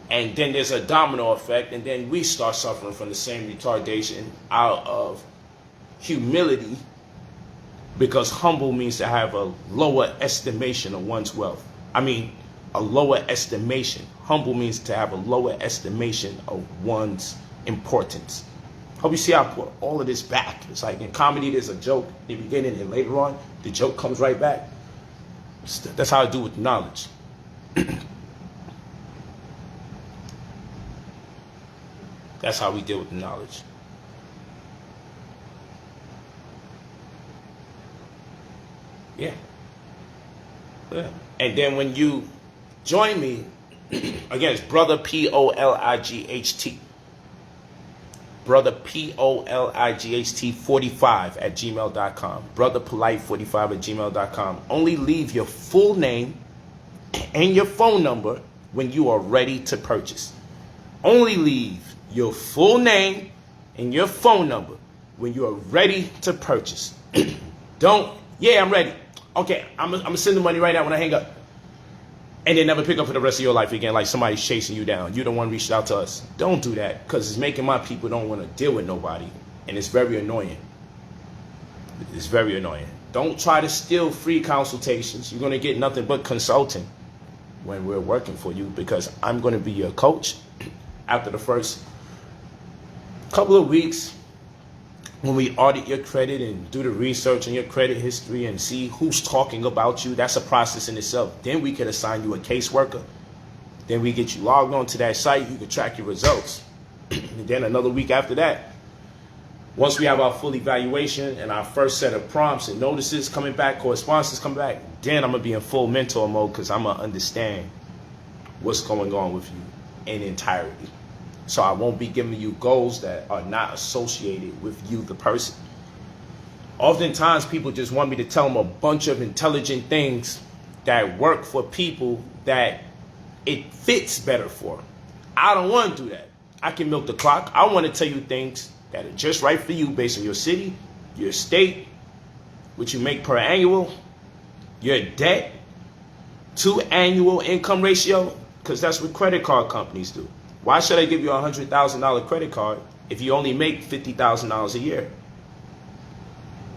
And then there's a domino effect, and then we start suffering from the same retardation out of humility, because humble means to have a lower estimation of one's wealth. A lower estimation. Humble means to have a lower estimation of one's importance. Hope you see how I put all of this back. It's like in comedy, there's a joke in the beginning, and later on, the joke comes right back. That's how I do with knowledge. That's how we deal with the knowledge. Yeah. And then when you join me, again, it's brother POLIGHT. Brother POLIGHT 45 at gmail.com. Brotherpolight45 at gmail.com. Only leave your full name and your phone number when you are ready to purchase. Only leave your full name and your phone number when you are ready to purchase. Don't, yeah, I'm ready. Okay, I'm gonna send the money right now when I hang up. And then never pick up for the rest of your life again, like somebody's chasing you down. You the one reached out to us. Don't do that, because it's making my people don't want to deal with nobody. And it's very annoying. It's very annoying. Don't try to steal free consultations. You're going to get nothing but consulting when we're working for you, because I'm going to be your coach after the first couple of weeks. When we audit your credit and do the research on your credit history and see who's talking about you, that's a process in itself. Then we can assign you a caseworker. Then we get you logged on to that site. You can track your results. And then another week after that, once we have our full evaluation and our first set of prompts and notices coming back, correspondences coming back, then I'm going to be in full mentor mode, because I'm going to understand what's going on with you in entirety. So I won't be giving you goals that are not associated with you, the person. Oftentimes, people just want me to tell them a bunch of intelligent things that work for people that it fits better for. I don't want to do that. I can milk the clock. I want to tell you things that are just right for you based on your city, your state, what you make per annual, your debt to annual income ratio, because that's what credit card companies do. Why should I give you a $100,000 credit card if you only make $50,000 a year?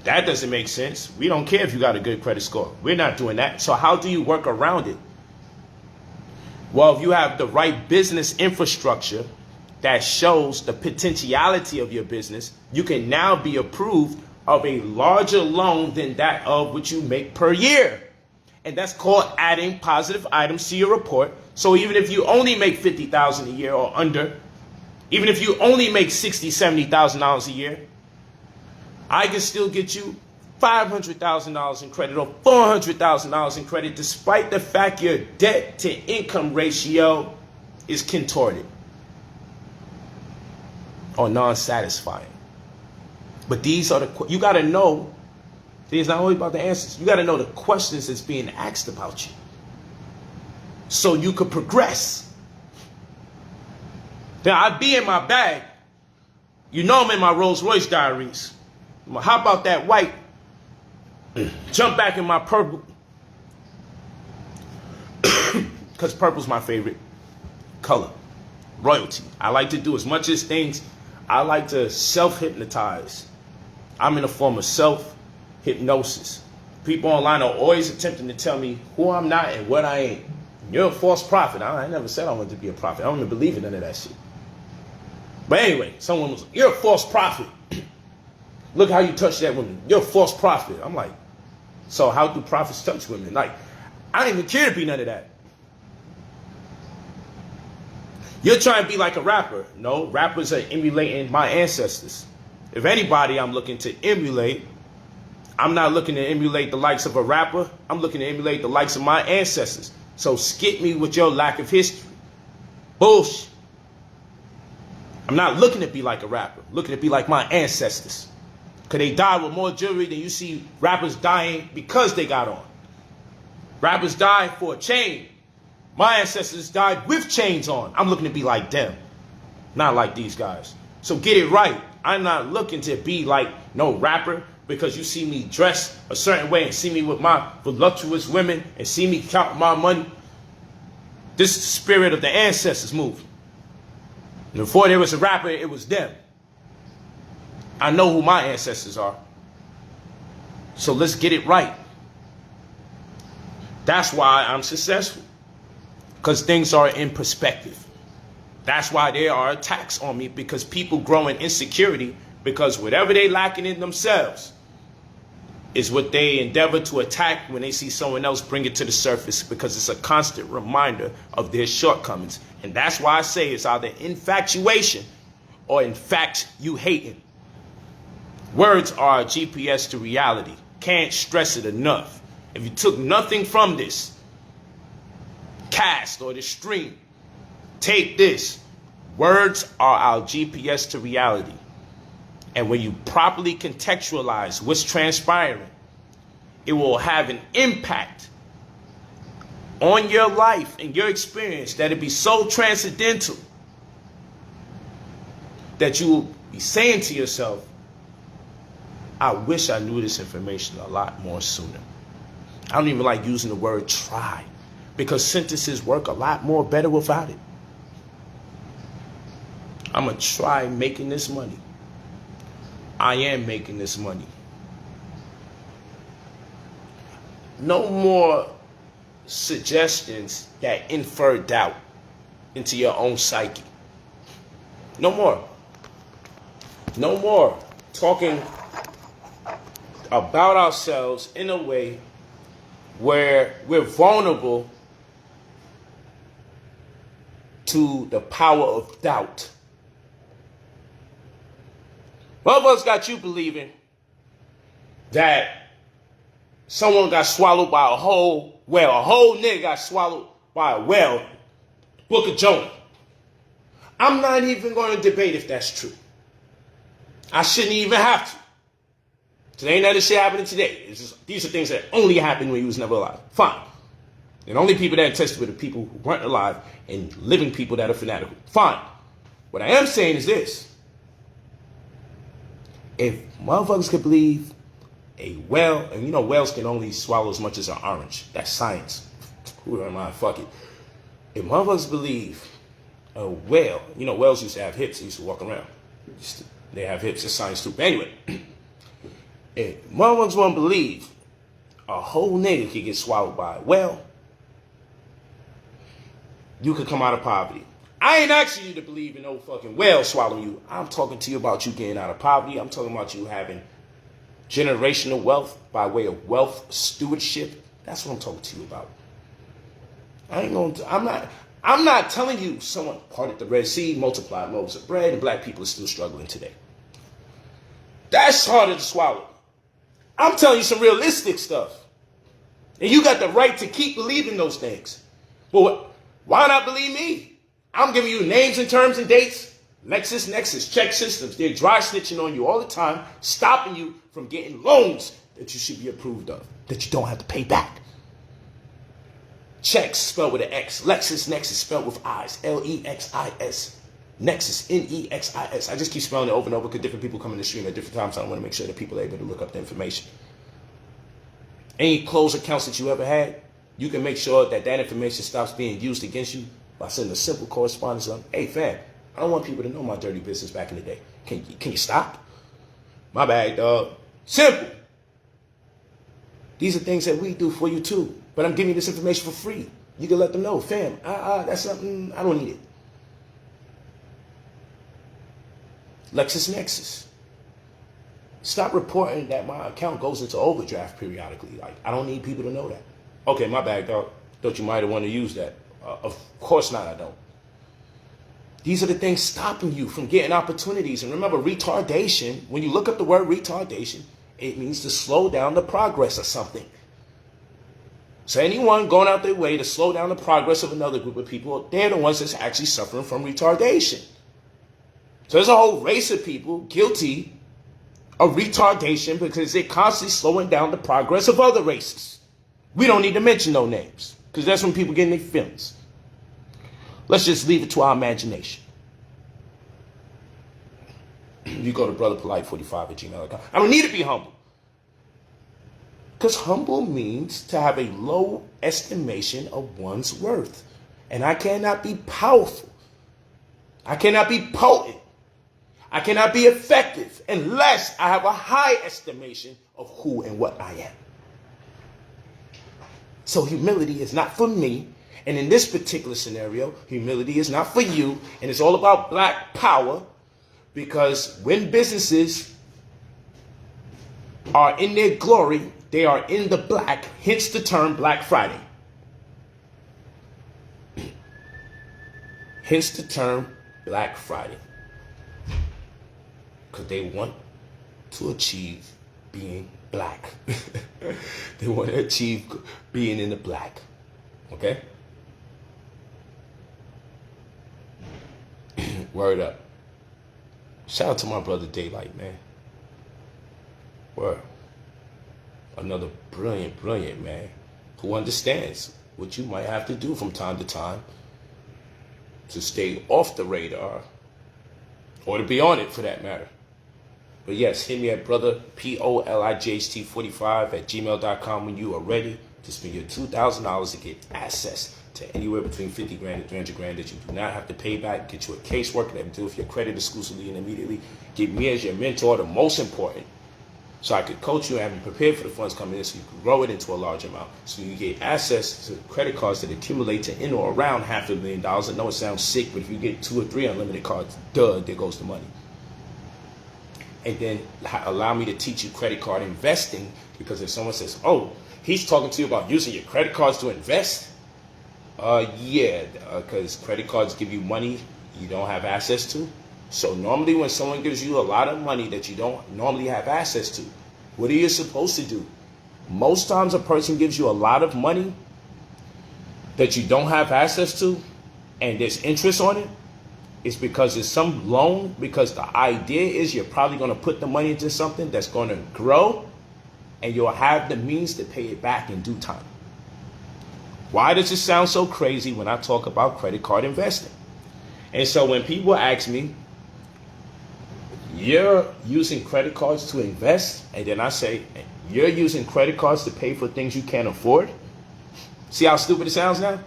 That doesn't make sense. We don't care if you got a good credit score. We're not doing that. So how do you work around it? Well, if you have the right business infrastructure that shows the potentiality of your business, you can now be approved of a larger loan than that of what you make per year. And that's called adding positive items to your report. So even if you only make $50,000 a year or under, even if you only make $60,000, $70,000 a year, I can still get you $500,000 in credit or $400,000 in credit, despite the fact your debt to income ratio is contorted or non-satisfying. But these are you got to know. It's not only about the answers. You got to know the questions that's being asked about you, so you could progress. Now, I'd be in my bag. You know I'm in my Rolls Royce Diaries. I'm going to hop out that white Jump back in my purple. Because purple's my favorite color. Royalty. I like to do as much as things. I like to self-hypnotize. I'm in a form of self-hypnosis. People online are always attempting to tell me who I'm not and what I ain't. You're a false prophet. I never said I wanted to be a prophet. I don't even believe in none of that shit. But anyway, someone was like, you're a false prophet. Look how you touch that woman. You're a false prophet. I'm like, so how do prophets touch women? Like, I don't even care to be none of that. You're trying to be like a rapper. No, rappers are emulating my ancestors. If anybody I'm looking to emulate, I'm not looking to emulate the likes of a rapper. I'm looking to emulate the likes of my ancestors. So skip me with your lack of history. Bullshit. I'm not looking to be like a rapper. I'm looking to be like my ancestors. Because they died with more jewelry than you see rappers dying because they got on. Rappers died for a chain. My ancestors died with chains on. I'm looking to be like them. Not like these guys. So get it right. I'm not looking to be like no rapper because you see me dressed a certain way and see me with my voluptuous women and see me count my money. This is the spirit of the ancestors moving. And before there was a rapper, it was them. I know who my ancestors are. So let's get it right. That's why I'm successful. Because things are in perspective. That's why there are attacks on me, because people grow in insecurity because whatever they lacking in themselves is what they endeavor to attack when they see someone else bring it to the surface, because it's a constant reminder of their shortcomings. And that's why I say it's either infatuation or in fact you hating. Words are a GPS to reality. Can't stress it enough. If you took nothing from this cast or the stream, take this. Words are our GPS to reality. And when you properly contextualize what's transpiring, it will have an impact on your life and your experience that it be so transcendental that you will be saying to yourself, I wish I knew this information a lot more sooner. I don't even like using the word try, because sentences work a lot more better without it. I'm going to try making this money. I am making this money. No more suggestions that infer doubt into your own psyche. No more. No more talking about ourselves in a way where we're vulnerable to the power of doubt. One of us got you believing that someone got swallowed by a whole whale. A whole nigga got swallowed by a whale. Book of Jonah. I'm not even going to debate if that's true. I shouldn't even have to. Today ain't that shit happening today. It's just, these are things that only happened when he was never alive. Fine. And only people that attested with are people who weren't alive and living people that are fanatical. Fine. What I am saying is this. If motherfuckers could believe a whale, and you know whales can only swallow as much as an orange. That's science. Who am I? Fuck it. If motherfuckers believe a whale, you know whales used to have hips. They used to walk around. They have hips. It's science too. But anyway, if motherfuckers want to believe a whole nigga could get swallowed by a whale, you could come out of poverty. I ain't asking you to believe in no fucking whale swallowing you. I'm talking to you about you getting out of poverty. I'm talking about you having generational wealth by way of wealth stewardship. That's what I'm talking to you about. I'm not telling you someone parted the Red Sea, multiplied loaves of bread, and black people are still struggling today. That's harder to swallow. I'm telling you some realistic stuff. And you got the right to keep believing those things. But why not believe me? I'm giving you names and terms and dates. LexisNexis, check systems. They're dry snitching on you all the time, stopping you from getting loans that you should be approved of, that you don't have to pay back. Checks spelled with an X. LexisNexis spelled with I's. Lexis. Nexus, Nexis. I just keep spelling it over and over because different people come in the stream at different times. So I want to make sure that people are able to look up the information. Any closed accounts that you ever had, you can make sure that that information stops being used against you by sending a simple correspondence on, hey fam, I don't want people to know my dirty business back in the day. Can you stop? My bad, dog. Simple. These are things that we do for you too. But I'm giving you this information for free. You can let them know, fam, that's something, I don't need it. LexisNexis. Stop reporting that my account goes into overdraft periodically. Like, I don't need people to know that. Okay, my bad, dog. Thought you might have wanted to use that. Of course not, I don't. These are the things stopping you from getting opportunities. And remember, retardation, when you look up the word retardation, it means to slow down the progress of something. So anyone going out their way to slow down the progress of another group of people, they're the ones that's actually suffering from retardation. So there's a whole race of people guilty of retardation because they're constantly slowing down the progress of other races. We don't need to mention no names because that's when people get in their feelings. Let's just leave it to our imagination. You go to brotherpolight45@gmail.com. I don't need to be humble. Because humble means to have a low estimation of one's worth. And I cannot be powerful. I cannot be potent. I cannot be effective unless I have a high estimation of who and what I am. So humility is not for me. And in this particular scenario, humility is not for you. And it's all about black power. Because when businesses are in their glory, they are in the black, hence the term Black Friday. Hence the term Black Friday. Because they want to achieve being black. They want to achieve being in the black. Okay? Word up. Shout out to my brother Daylight, man. Word. Another brilliant man who understands what you might have to do from time to time to stay off the radar or to be on it for that matter. But yes, hit me at brotherpolight45@gmail.com when you are ready to spend your $2,000 to get access to anywhere between 50 grand and 300 grand that you do not have to pay back. Get you a caseworker that will deal with your credit exclusively and immediately. Get me as your mentor, the most important. So I could coach you and have you prepared for the funds coming in so you can grow it into a large amount. So you get access to credit cards that accumulate to in or around $500,000. I know it sounds sick, but if you get 2 or 3 unlimited cards, there goes the money. And then allow me to teach you credit card investing, because if someone says, oh, he's talking to you about using your credit cards to invest. Because credit cards give you money you don't have access to. So normally when someone gives you a lot of money that you don't normally have access to, what are you supposed to do? Most times a person gives you a lot of money that you don't have access to and there's interest on it. It's because it's some loan, because the idea is you're probably going to put the money into something that's going to grow and you'll have the means to pay it back in due time. Why does it sound so crazy when I talk about credit card investing? And so when people ask me, you're using credit cards to invest, and then I say, you're using credit cards to pay for things you can't afford? See how stupid it sounds now?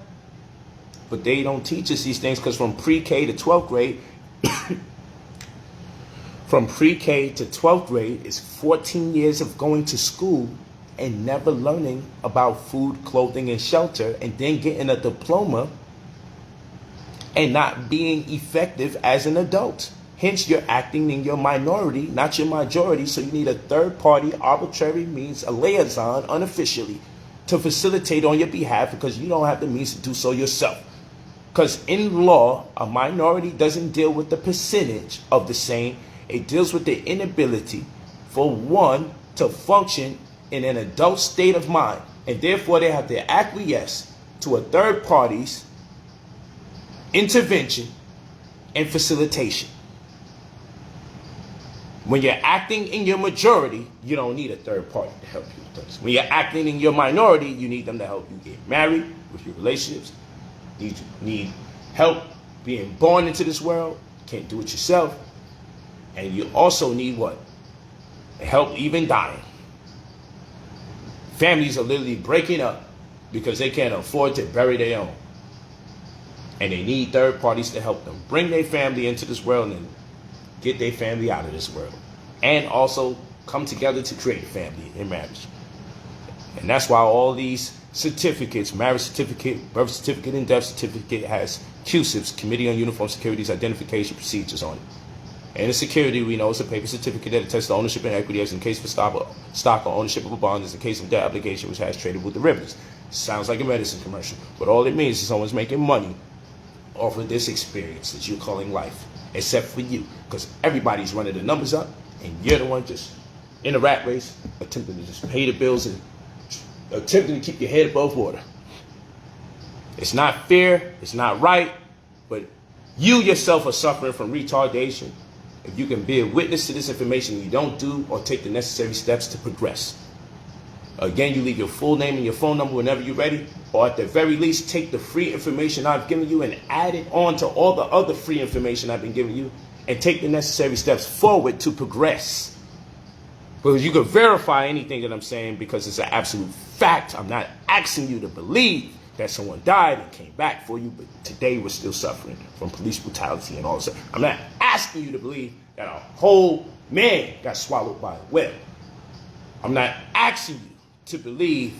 But they don't teach us these things because from pre-K to 12th grade, from pre-K to 12th grade is 14 years of going to school and never learning about food, clothing, and shelter, and then getting a diploma and not being effective as an adult. Hence, you're acting in your minority, not your majority, so you need a third-party arbitrary means, a liaison unofficially, to facilitate on your behalf because you don't have the means to do so yourself. Because in law, a minority doesn't deal with the percentage of the same. It deals with the inability for one to function in an adult state of mind. And therefore, they have to acquiesce to a third party's intervention and facilitation. When you're acting in your majority, you don't need a third party to help you with things. When you're acting in your minority, you need them to help you get married, with your relationships. You need help being born into this world. You can't do it yourself. And you also need what? Help even dying. Families are literally breaking up because they can't afford to bury their own. And they need third parties to help them bring their family into this world and get their family out of this world. And also come together to create a family in marriage. And that's why all these certificates, marriage certificate, birth certificate, and death certificate, has CUSIPs, Committee on Uniform Securities Identification Procedures, on it. And the security, we know, is a paper certificate that attests to ownership and equity, as in case for stock or ownership of a bond, as in case of debt obligation, which has tradable derivatives. Sounds like a medicine commercial, but all it means is someone's making money off of this experience that you're calling life, except for you, because everybody's running the numbers up, and you're the one just in a rat race, attempting to just pay the bills and attempting to keep your head above water. It's not fair, it's not right, but you yourself are suffering from retardation. If you can be a witness to this information, you don't do or take the necessary steps to progress. Again, you leave your full name and your phone number whenever you're ready, or at the very least, take the free information I've given you and add it on to all the other free information I've been giving you, and take the necessary steps forward to progress. Because you can verify anything that I'm saying, because it's an absolute fact. I'm not asking you to believe that someone died and came back for you, but today we're still suffering from police brutality and all this. I'm not asking you to believe that a whole man got swallowed by a whale. I'm not asking you to believe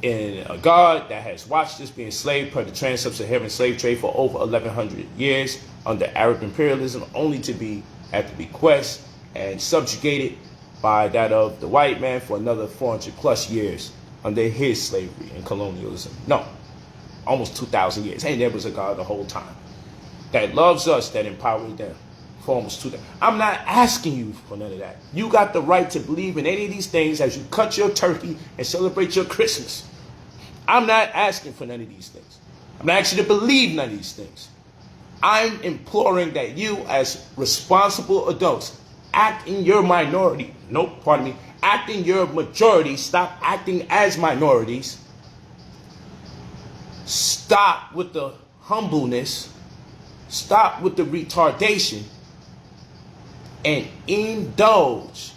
in a God that has watched us be enslaved per the trans-Sub-Saharan slave trade for over 1,100 years under Arab imperialism, only to be at the bequest and subjugated by that of the white man for another 400 plus years under his slavery and colonialism. No, almost 2,000 years. And there was a God the whole time that loves us, that empowered them for almost 2,000. I'm not asking you for none of that. You got the right to believe in any of these things as you cut your turkey and celebrate your Christmas. I'm not asking for none of these things. I'm not asking you to believe none of these things. I'm imploring that you, as responsible adults, act in your minority. Act in your majority. Stop acting as minorities. Stop with the humbleness. Stop with the retardation. And indulge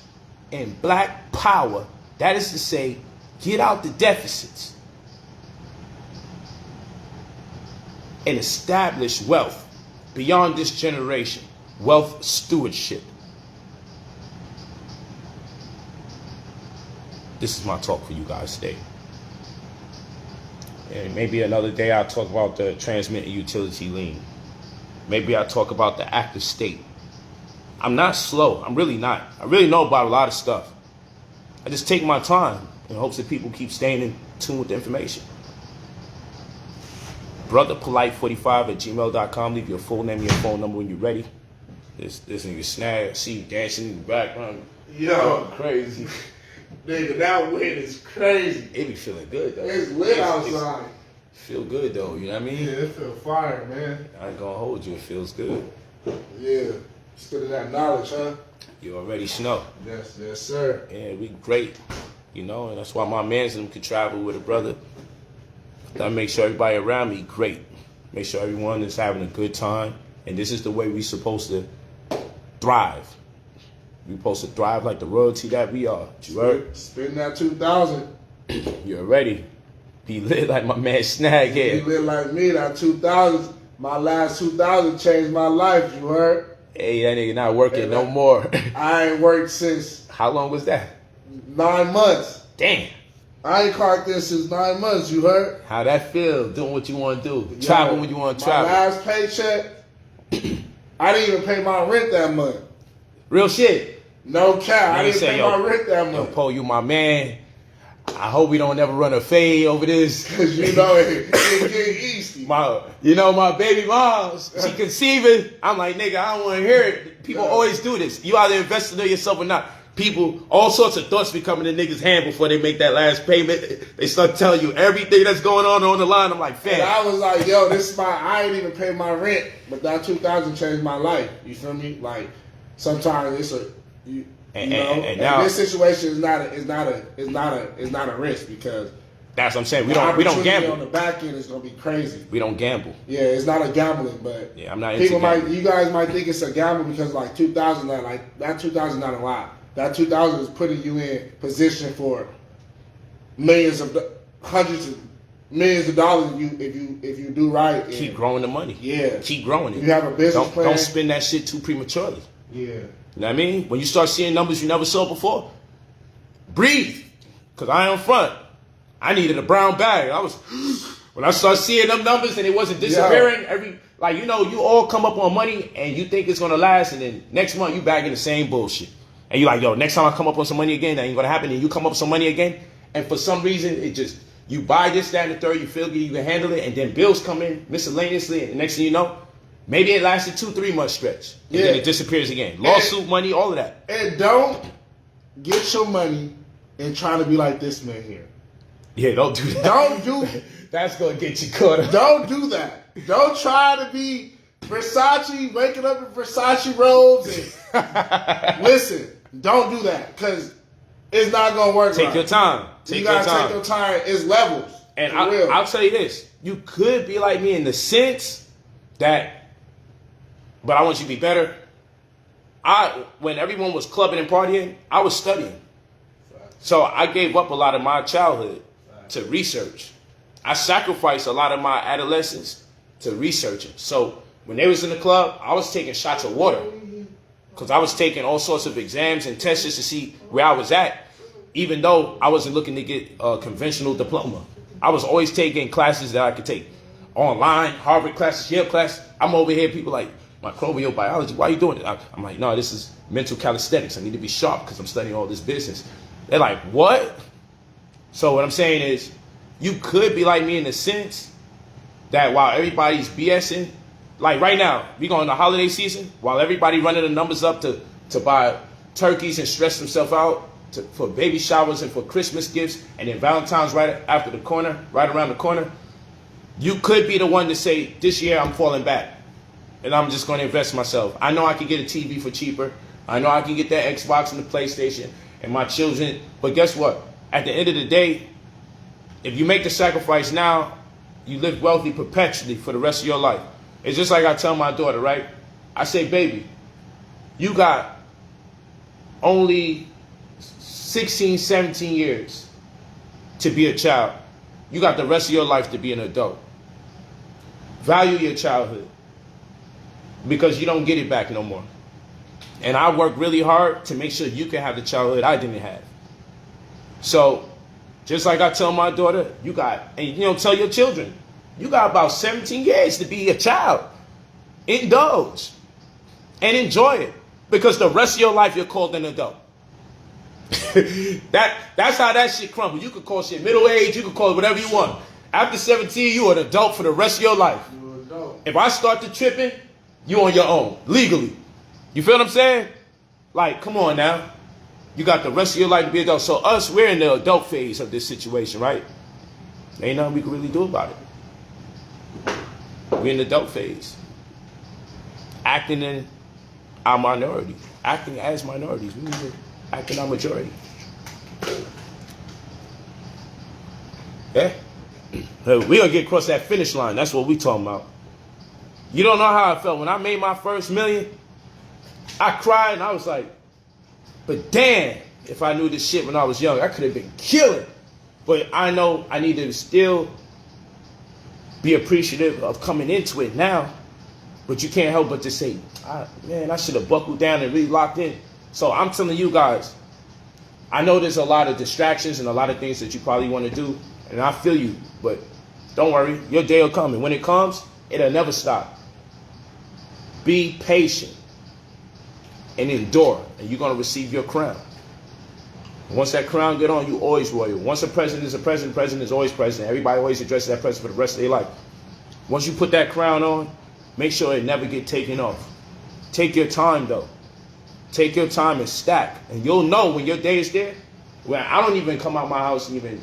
in black power. That is to say, get out the deficits and establish wealth beyond this generation. Wealth stewardship. This is my talk for you guys today. And maybe another day I'll talk about the transmit and utility lien. Maybe I'll talk about the active state. I'm not slow. I'm really not. I really know about a lot of stuff. I just take my time in hopes that people keep staying in tune with the information. brotherpolight45@gmail.com. Leave your full name and your phone number when you're ready. This nigga Snag, I see you dancing in the background. Yo, crazy. Nigga, that wind is crazy. It be feeling good though. It's lit outside. Feel good though, you know what I mean? Yeah, it feel fire, man. I ain't gonna hold you, it feels good. Yeah, instead of that knowledge, huh? You already know. Yes, sir. Yeah, we great, you know, and that's why my mans and them can travel with a brother. I make sure everybody around me great. Make sure everyone is having a good time, and this is the way we supposed to thrive. We supposed to thrive like the royalty that we are. You heard? Spend that 2,000. You already be lit like my man Snag here. Be lit like me. That 2,000. My last 2,000 changed my life. You heard? Hey, that nigga not working no more. I ain't worked since. How long was that? 9 months. Damn. I ain't clocked this since 9 months. You heard? How that feel? Doing what you want to do. Travel when you want to travel. My last paycheck, I didn't even pay my rent that month. Real shit. No cap. I didn't pay my rent that month. Yo, Poe, you my man. I hope we don't ever run a fade over this. Cause you know it get easy. My baby mom, she conceiving. I'm like, nigga, I don't want to hear it. People always do this. You either invested in yourself or not. People, all sorts of thoughts be coming in niggas' hand before they make that last payment. They start telling you everything that's going on the line. I'm like, fam. And I was like, yo, I ain't even pay my rent, but that 2,000 changed my life. You feel me? Like, sometimes it's and this situation is not a risk, because that's what I'm saying. We don't gamble. On the back end, it's gonna be crazy. We don't gamble. Yeah, it's not a gambling, but yeah, I'm not. You guys might think it's a gamble because like 2,000, that 2,000 not a lot. That 2,000 is putting you in position for hundreds of millions of dollars if you do right. And keep growing the money. Yeah. Keep growing it. You have a business plan. Don't spend that shit too prematurely. Yeah. You know what I mean? When you start seeing numbers you never saw before, breathe. Because I am front. I needed a brown bag. When I start seeing them numbers and it wasn't disappearing, you all come up on money and you think it's going to last, and then next month you bagging the same bullshit. And you're like, yo, next time I come up on some money again, that ain't going to happen. And you come up with some money again, and for some reason, you buy this, that, and the third, you feel good, you can handle it, and then bills come in miscellaneously, and the next thing you know, maybe it lasted 2-3 month stretch, and then it disappears again. Lawsuit money, all of that. And don't get your money and try to be like this man here. Yeah, don't do that. Don't do that. That's going to get you caught up. Don't do that. Don't try to be Versace, waking up in Versace robes. And listen, don't do that, because it's not going to work. Take your time. You got to take your time. It's levels. And I'll tell you this. You could be like me in the sense that, but I want you to be better. When everyone was clubbing and partying, I was studying. So I gave up a lot of my childhood to research. I sacrificed a lot of my adolescence to researching. So when they was in the club, I was taking shots of water, because I was taking all sorts of exams and tests just to see where I was at, even though I wasn't looking to get a conventional diploma. I was always taking classes that I could take online, Harvard classes, Yale classes. I'm over here, people like, microbial biology, why are you doing it? I'm like, no, this is mental calisthenics. I need to be sharp because I'm studying all this business. They're like, what? So what I'm saying is, you could be like me in the sense that while everybody's BSing, like right now, we going to holiday season, while everybody running the numbers up to buy turkeys and stress themselves out for baby showers and for Christmas gifts, and then Valentine's right around the corner, you could be the one to say, this year I'm falling back, and I'm just going to invest in myself. I know I can get a TV for cheaper. I know I can get that Xbox and the PlayStation and my children. But guess what? At the end of the day, if you make the sacrifice now, you live wealthy perpetually for the rest of your life. It's just like I tell my daughter, right? I say, baby, you got only 16, 17 years to be a child. You got the rest of your life to be an adult. Value your childhood, because you don't get it back no more. And I work really hard to make sure you can have the childhood I didn't have. So, just like I tell my daughter, tell your children, you got about 17 years to be a child. Indulge and enjoy it, because the rest of your life you're called an adult. That's how that shit crumbles. You could call shit middle age, you could call it whatever you want. After 17, you are an adult for the rest of your life. If I start to tripping, you on your own, legally. You feel what I'm saying? Like, come on now. You got the rest of your life to be adult. So we're in the adult phase of this situation, right? Ain't nothing we can really do about it. We're in the adult phase. Acting in our minority. Acting as minorities. We need to act in our majority. Yeah? We're going to get across that finish line. That's what we talking about. You don't know how I felt when I made my first $1 million. I cried and I was like, but damn, if I knew this shit when I was young, I could have been killing. But I know I need to still be appreciative of coming into it now. But you can't help but to say, man, I should have buckled down and really locked in. So I'm telling you guys, I know there's a lot of distractions and a lot of things that you probably want to do. And I feel you, but don't worry, your day will come. And when it comes, it'll never stop. Be patient and endure, and you're going to receive your crown. Once that crown get on, you always royal. Once a president is a president, president is always president. Everybody always addresses that president for the rest of their life. Once you put that crown on, make sure it never get taken off. Take your time, though. Take your time and stack. And you'll know when your day is there. When I don't even come out my house and even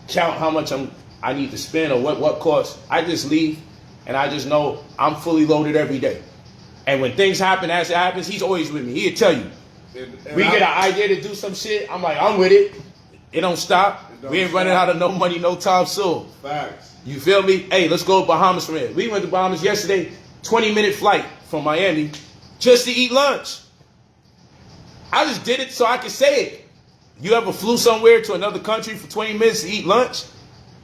count how much I need to spend or what costs. I just leave, and I just know I'm fully loaded every day. And when things happen as it happens, he's always with me. He'll tell you. And we get an idea to do some shit, I'm like, I'm with it. It don't stop. We ain't running out of no money no time soon. Facts. You feel me? Hey, let's go to Bahamas from here. We went to Bahamas yesterday, 20-minute flight from Miami, just to eat lunch. I just did it so I could say it. You ever flew somewhere to another country for 20 minutes to eat lunch?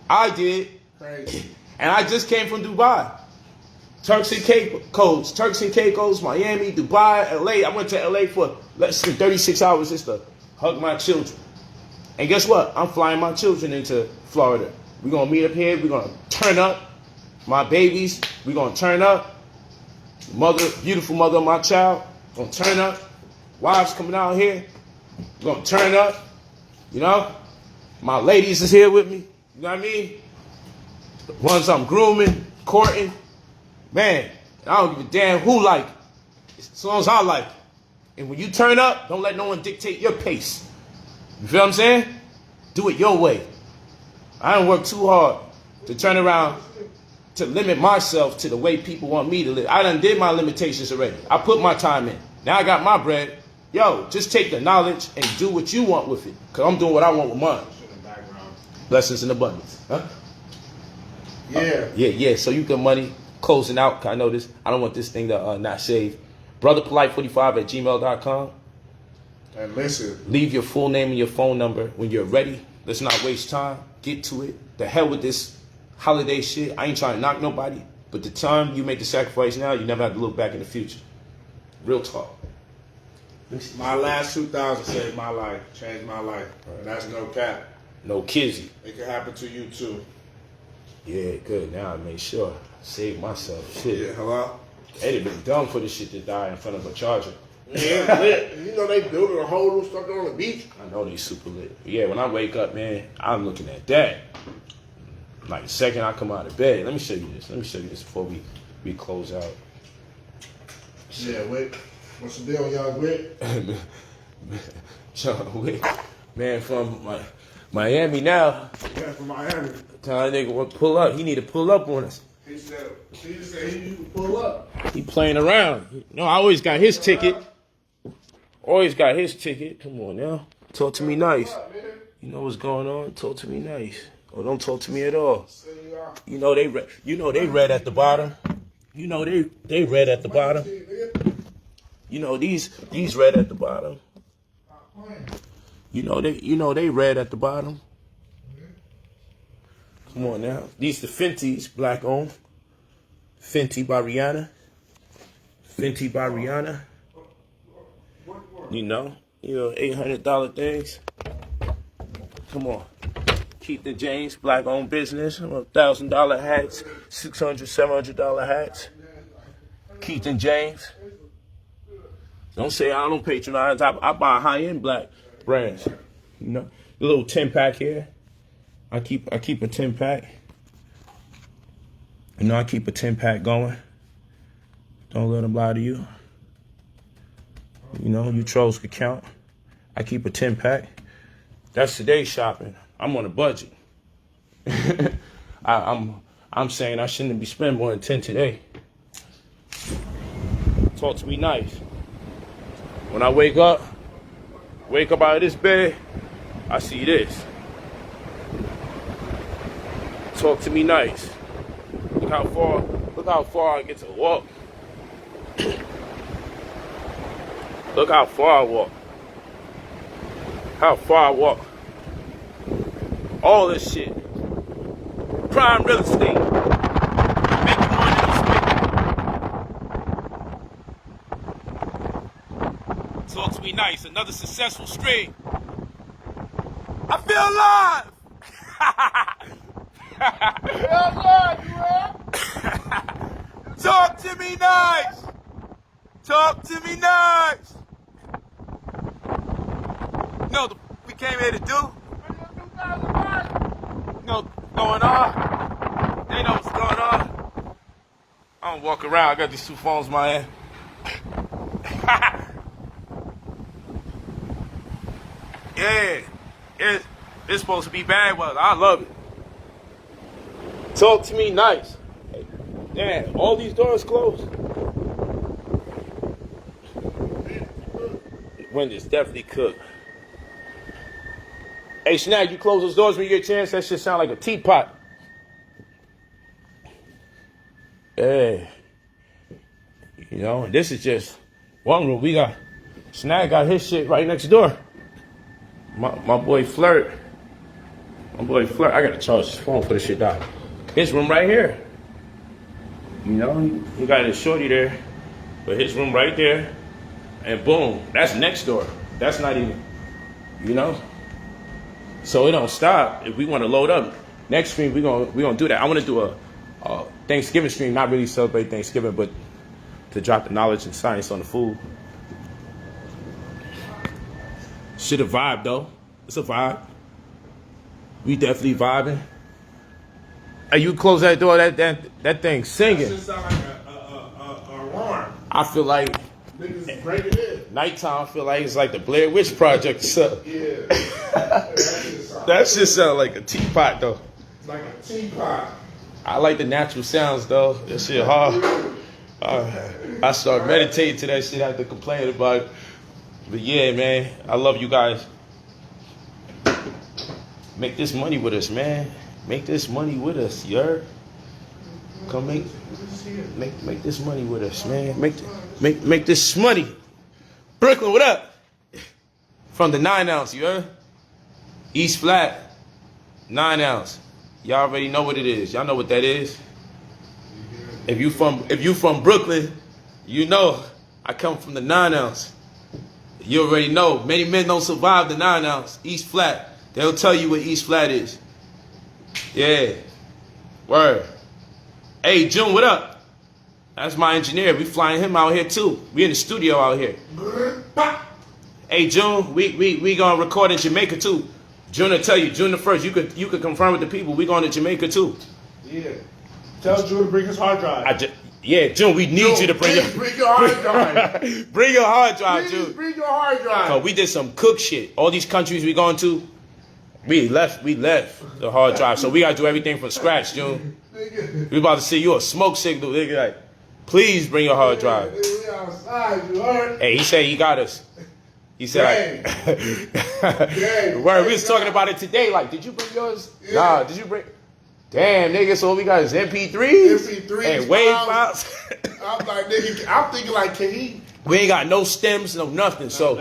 I did. Crazy. And I just came from Dubai. Turks and Caicos, Miami, Dubai, LA. I went to LA for less than 36 hours just to hug my children. And guess what? I'm flying my children into Florida. We're going to meet up here. We're going to turn up. My babies, we're going to turn up. Beautiful mother of my child, going to turn up. Wives coming out here, we're going to turn up. You know? My ladies is here with me. You know what I mean? The ones I'm grooming, courting. Man, I don't give a damn who like it, as long as I like it. And when you turn up, don't let no one dictate your pace. You feel what I'm saying? Do it your way. I don't work too hard to turn around to limit myself to the way people want me to live. I done did my limitations already. I put my time in. Now I got my bread. Yo, just take the knowledge and do what you want with it. Because I'm doing what I want with mine. Blessings in abundance. Huh? Yeah. Yeah. So you get money. Closing out, I know this. I don't want this thing to not save. brotherpolight45@gmail.com. And listen. Leave your full name and your phone number when you're ready. Let's not waste time. Get to it. The hell with this holiday shit. I ain't trying to knock nobody. But the time you make the sacrifice now, you never have to look back in the future. Real talk. My last 2,000 saved my life. Changed my life. And that's no cap. No kizzy. It can happen to you too. Yeah, good. Now I made sure. Save myself. Shit. Yeah, hello? They'd have been dumb for this shit to die in front of a charger. Yeah, lit. You know they built a whole little stuff on the beach. I know they super lit. Yeah, when I wake up, man, I'm looking at that. Like the second I come out of bed. Let me show you this. Before we close out. Yeah, Wick. What's the deal, young Wick? John Wick. Man, from Miami now. Yeah, from Miami. Tell that nigga want to pull up. He need to pull up on us. He said he need to pull up. He playing around. No, I always got his ticket. Always got his ticket. Come on now. Talk to me nice. You know what's going on? Talk to me nice. Or don't talk to me at all. You know they red at the bottom. You know they red at the bottom. You know these red at the bottom. You know they red at the bottom. Come on now. These the Fenty's, black owned. Fenty by Rihanna. Fenty by Rihanna. You know $800 things. Come on. Keep the James, black owned business. $1,000 hats, $600, $700 hats. Keith and James. Don't say I don't patronize. I buy high-end black brands. You know, the little 10-pack here. I keep a 10-pack. You know, I keep a 10-pack going. Don't let them lie to you. You know, you trolls could count. I keep a 10-pack. That's today's shopping. I'm on a budget. I'm saying I shouldn't be spending more than 10 today. Talk to me nice. When I wake up out of this bed, I see this. Talk to me nice. Look how far I get to walk. Look how far I walk. How far I walk. All this shit. Prime real estate. Making money in the street. Talk to me nice. Another successful stream. I feel alive. Talk to me nice. Talk to me nice. You know what we came here to do? You know what's going on? They know what's going on. I don't walk around. I got these two phones in my hand. Yeah. It's supposed to be bad weather. I love it. Talk to me nice. Hey, damn, all these doors closed. Wind is definitely cooked. Hey, Snag, you close those doors when you get a chance? That shit sound like a teapot. Hey. You know, this is just one room. Snag got his shit right next door. My boy Flirt. My boy Flirt. I gotta charge his phone for this shit down. His room right here. You know, he got his shorty there, but his room right there, and boom, that's next door. That's not even, you know. So it don't stop. If we want to load up next stream, we gonna do that. I want to do a Thanksgiving stream, not really celebrate Thanksgiving, but to drop the knowledge and science on the food. Shit a vibe though. It's a vibe. We definitely vibing. Hey, you close that door, that thing singing. That shit sound like a alarm. I feel like Niggas break it in. nighttime. I feel like it's like the Blair Witch Project or something. Yeah. That shit sound like a teapot though. It's like a teapot. I like the natural sounds though. That shit hard. I start meditating to that shit after complaining about it. But yeah, man, I love you guys. Make this money with us, man. Make this money with us, you heard? Come make this money with us, man. Make this money. Brooklyn, what up? From the 9 ounce, you heard? East Flat, 9 ounce. Y'all already know what it is. Y'all know what that is. If you from Brooklyn, you know I come from the 9 ounce. You already know. Many men don't survive the 9 ounce. East Flat. They'll tell you what East Flat is. Yeah. Word. Hey, June, what up? That's my engineer. We flying him out here too. We in the studio out here. Hey, June, we gonna record in Jamaica too. June will tell you, June the 1st, you could confirm with the people. We going to Jamaica too. Yeah. Tell June to bring his hard drive. Yeah, June, we need you to bring your hard drive. Bring your hard drive, Please June. bring your hard drive. So we did some cook shit. All these countries we going to, we left the hard drive. So we gotta do everything from scratch, June. We about to see you a smoke signal, nigga. Like, please bring your hard drive. We outside, you heard? Hey, he said he got us. He said, like, word, we was talking about it today. Like, did you bring yours? Yeah. Nah, did you bring? Damn, nigga, so all we got is MP3s? MP3s. And wave files. I'm like, nigga, I'm thinking like, can he? We ain't got no stems, no nothing. So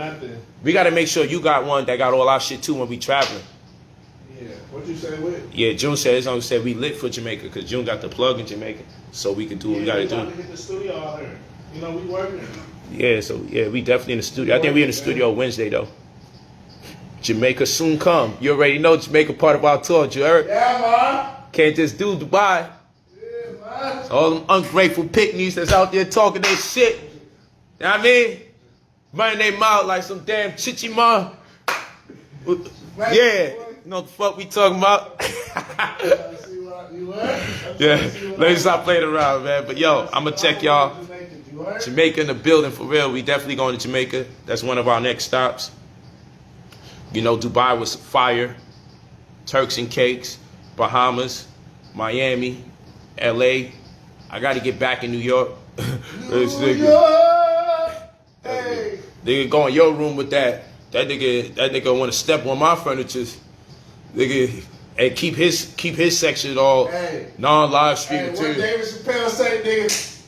we got to make sure you got one that got all our shit too when we traveling. Yeah, what you say with? Yeah, June said we lit for Jamaica because June got the plug in Jamaica, so we can do what we got to do. To get the studio out here. You know, we working. Yeah, so yeah, we definitely in the studio. I think we in the studio Wednesday though. Jamaica soon come. You already know Jamaica part of our tour, you heard? Yeah, man. Can't just do Dubai. Yeah, man. All them ungrateful picnics that's out there talking their shit. You know what I mean? Running their mouth like some damn chichima. Yeah. You know what the fuck we talking about? Yeah. Let me stop playing around, man. But yo, I'm going to check y'all. Jamaica in the building for real. We definitely going to Jamaica. That's one of our next stops. You know, Dubai was fire. Turks and Cakes. Bahamas. Miami. LA. I got to get back in New York. New York. Hey. Nigga go in your room with that. That nigga want to step on my furniture. Nigga, and keep his section all non-live stream Hey, material. what David Chappelle say, nigga?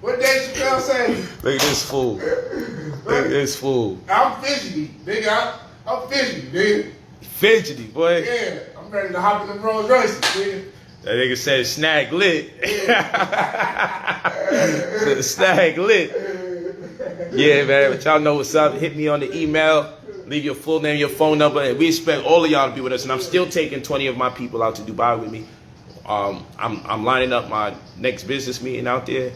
What David Chappelle say? Look at this fool. Look at this fool. I'm fidgety, nigga. I'm fidgety, nigga. Fidgety, boy. Yeah, I'm ready to hop in the Rolls Royce, nigga. That nigga said snag lit. Snag lit. Yeah, man. But y'all know what's up. Hit me on the email. Leave your full name, your phone number, and we expect all of y'all to be with us. And I'm still taking 20 of my people out to Dubai with me. I'm lining up my next business meeting out there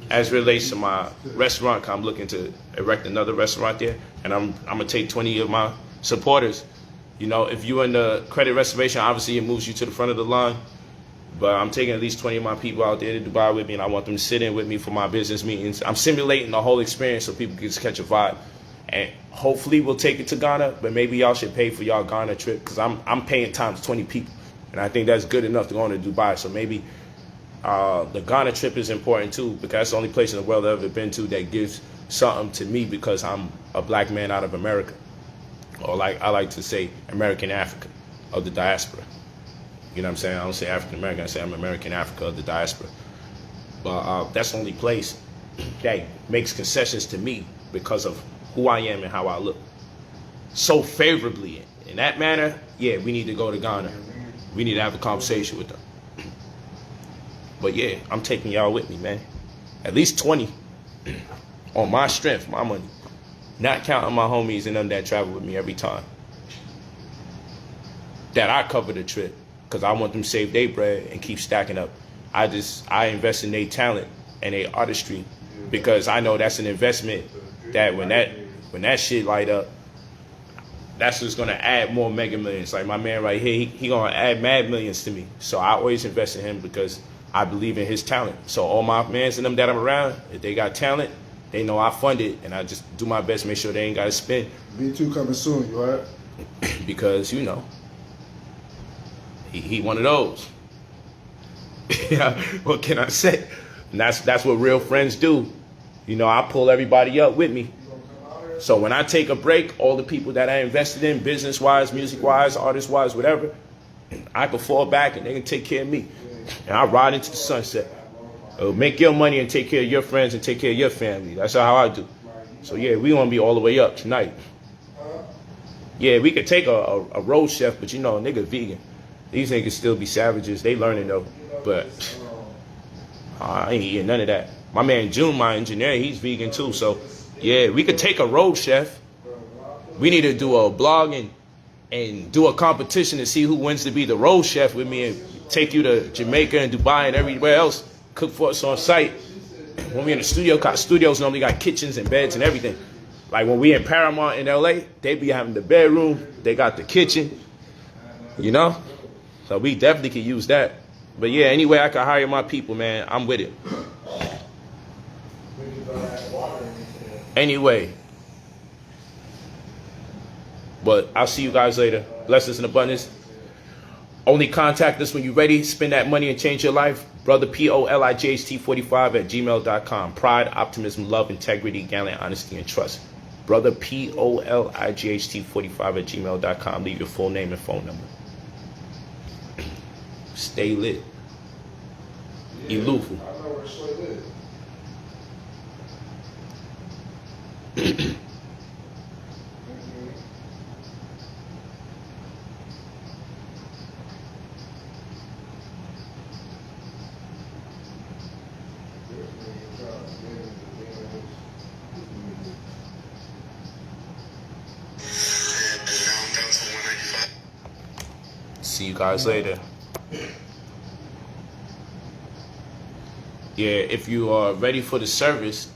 as relates to my restaurant. I'm looking to erect another restaurant there, and I'm gonna take 20 of my supporters. You know, if you're in the credit reservation, obviously it moves you to the front of the line. But I'm taking at least 20 of my people out there to Dubai with me, and I want them to sit in with me for my business meetings. I'm simulating the whole experience so people can just catch a vibe. And hopefully we'll take it to Ghana, but maybe y'all should pay for y'all Ghana trip because I'm paying times 20 people. And I think that's good enough to go into Dubai. So maybe the Ghana trip is important too because that's the only place in the world I've ever been to that gives something to me because I'm a black man out of America. Or like I like to say, American Africa of the diaspora. You know what I'm saying? I don't say African American, I say I'm American Africa of the diaspora. But that's the only place that makes concessions to me because of who I am and how I look. so favorably in that manner, yeah, we need to go to Ghana. We need to have a conversation with them. But yeah, I'm taking y'all with me, man. At least 20 on my strength, my money. Not counting my homies and them that travel with me every time. That I cover the trip. Because I want them to save their bread and keep stacking up. I invest in their talent and their artistry. Because I know that's an investment that when that shit light up, that's what's gonna add more mega millions. Like my man right here, he gonna add mad millions to me. So I always invest in him because I believe in his talent. So all my mans and them that I'm around, if they got talent, they know I fund it, and I just do my best to make sure they ain't gotta spend. B2 coming soon, you alright? Because you know, he one of those. Yeah, what can I say? And that's what real friends do. You know, I pull everybody up with me. So when I take a break, all the people that I invested in, business-wise, music-wise, artist-wise, whatever, I can fall back and they can take care of me. And I ride into the sunset. Make your money and take care of your friends and take care of your family. That's how I do. So yeah, we gonna be all the way up tonight. Yeah, we could take a road chef, but you know, nigga vegan. These niggas still be savages. They learning though. But I ain't eating none of that. My man June, my engineer, he's vegan too. So yeah, we could take a road chef. We need to do a blog and do a competition to see who wins to be the road chef with me and take you to Jamaica and Dubai and everywhere else. Cook for us on site. When we in the studio, cause studios normally got kitchens and beds and everything. Like when we in Paramount in LA, they be having the bedroom, they got the kitchen, you know? So we definitely could use that. But yeah, anyway, I can hire my people, man, I'm with it. Anyway. But I'll see you guys later. Blessings and abundance. Only contact us when you're ready. Spend that money and change your life. brotherpolight45@gmail.com. Pride, optimism, love, integrity, gallant, honesty, and trust. brotherpolight45@gmail.com. Leave your full name and phone number. Stay lit. Ilufu. See you guys later. Yeah, if you are ready for the service,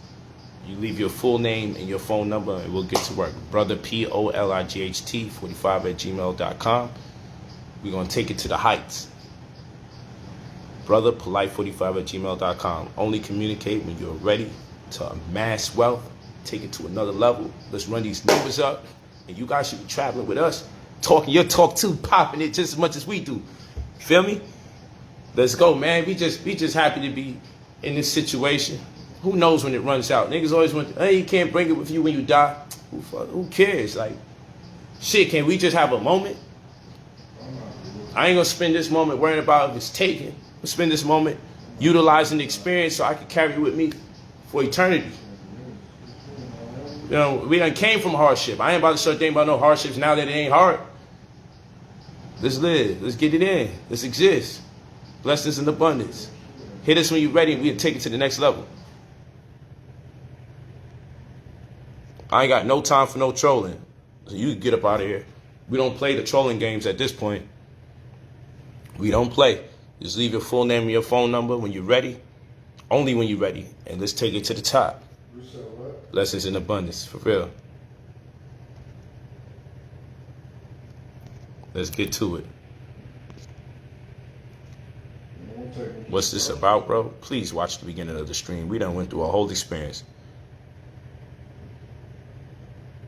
you leave your full name and your phone number and we'll get to work. brotherpolight45@gmail.com. We're going to take it to the heights. brotherpolight45@gmail.com. Only communicate when you're ready to amass wealth. Take it to another level. Let's run these numbers up. And you guys should be traveling with us. Talking your talk too, popping it just as much as we do. Feel me? Let's go, man. We just happy to be in this situation. Who knows when it runs out? Niggas always want, hey, you can't bring it with you when you die. Who cares? Like, shit, can we just have a moment? I ain't gonna spend this moment worrying about if it's taken. I'll spend this moment utilizing the experience so I can carry it with me for eternity. You know, we done came from hardship. I ain't about to start thinking about no hardships now that it ain't hard. Let's live. Let's get it in. Let's exist. Blessings in abundance. Hit us when you're ready and we'll take it to the next level. I ain't got no time for no trolling. So you can get up out of here. We don't play the trolling games at this point. We don't play. Just leave your full name and your phone number when you're ready. Only when you're ready. And let's take it to the top. Blessings in abundance. For real. Let's get to it. What's this about, bro? Please watch the beginning of the stream. We done went through a whole experience.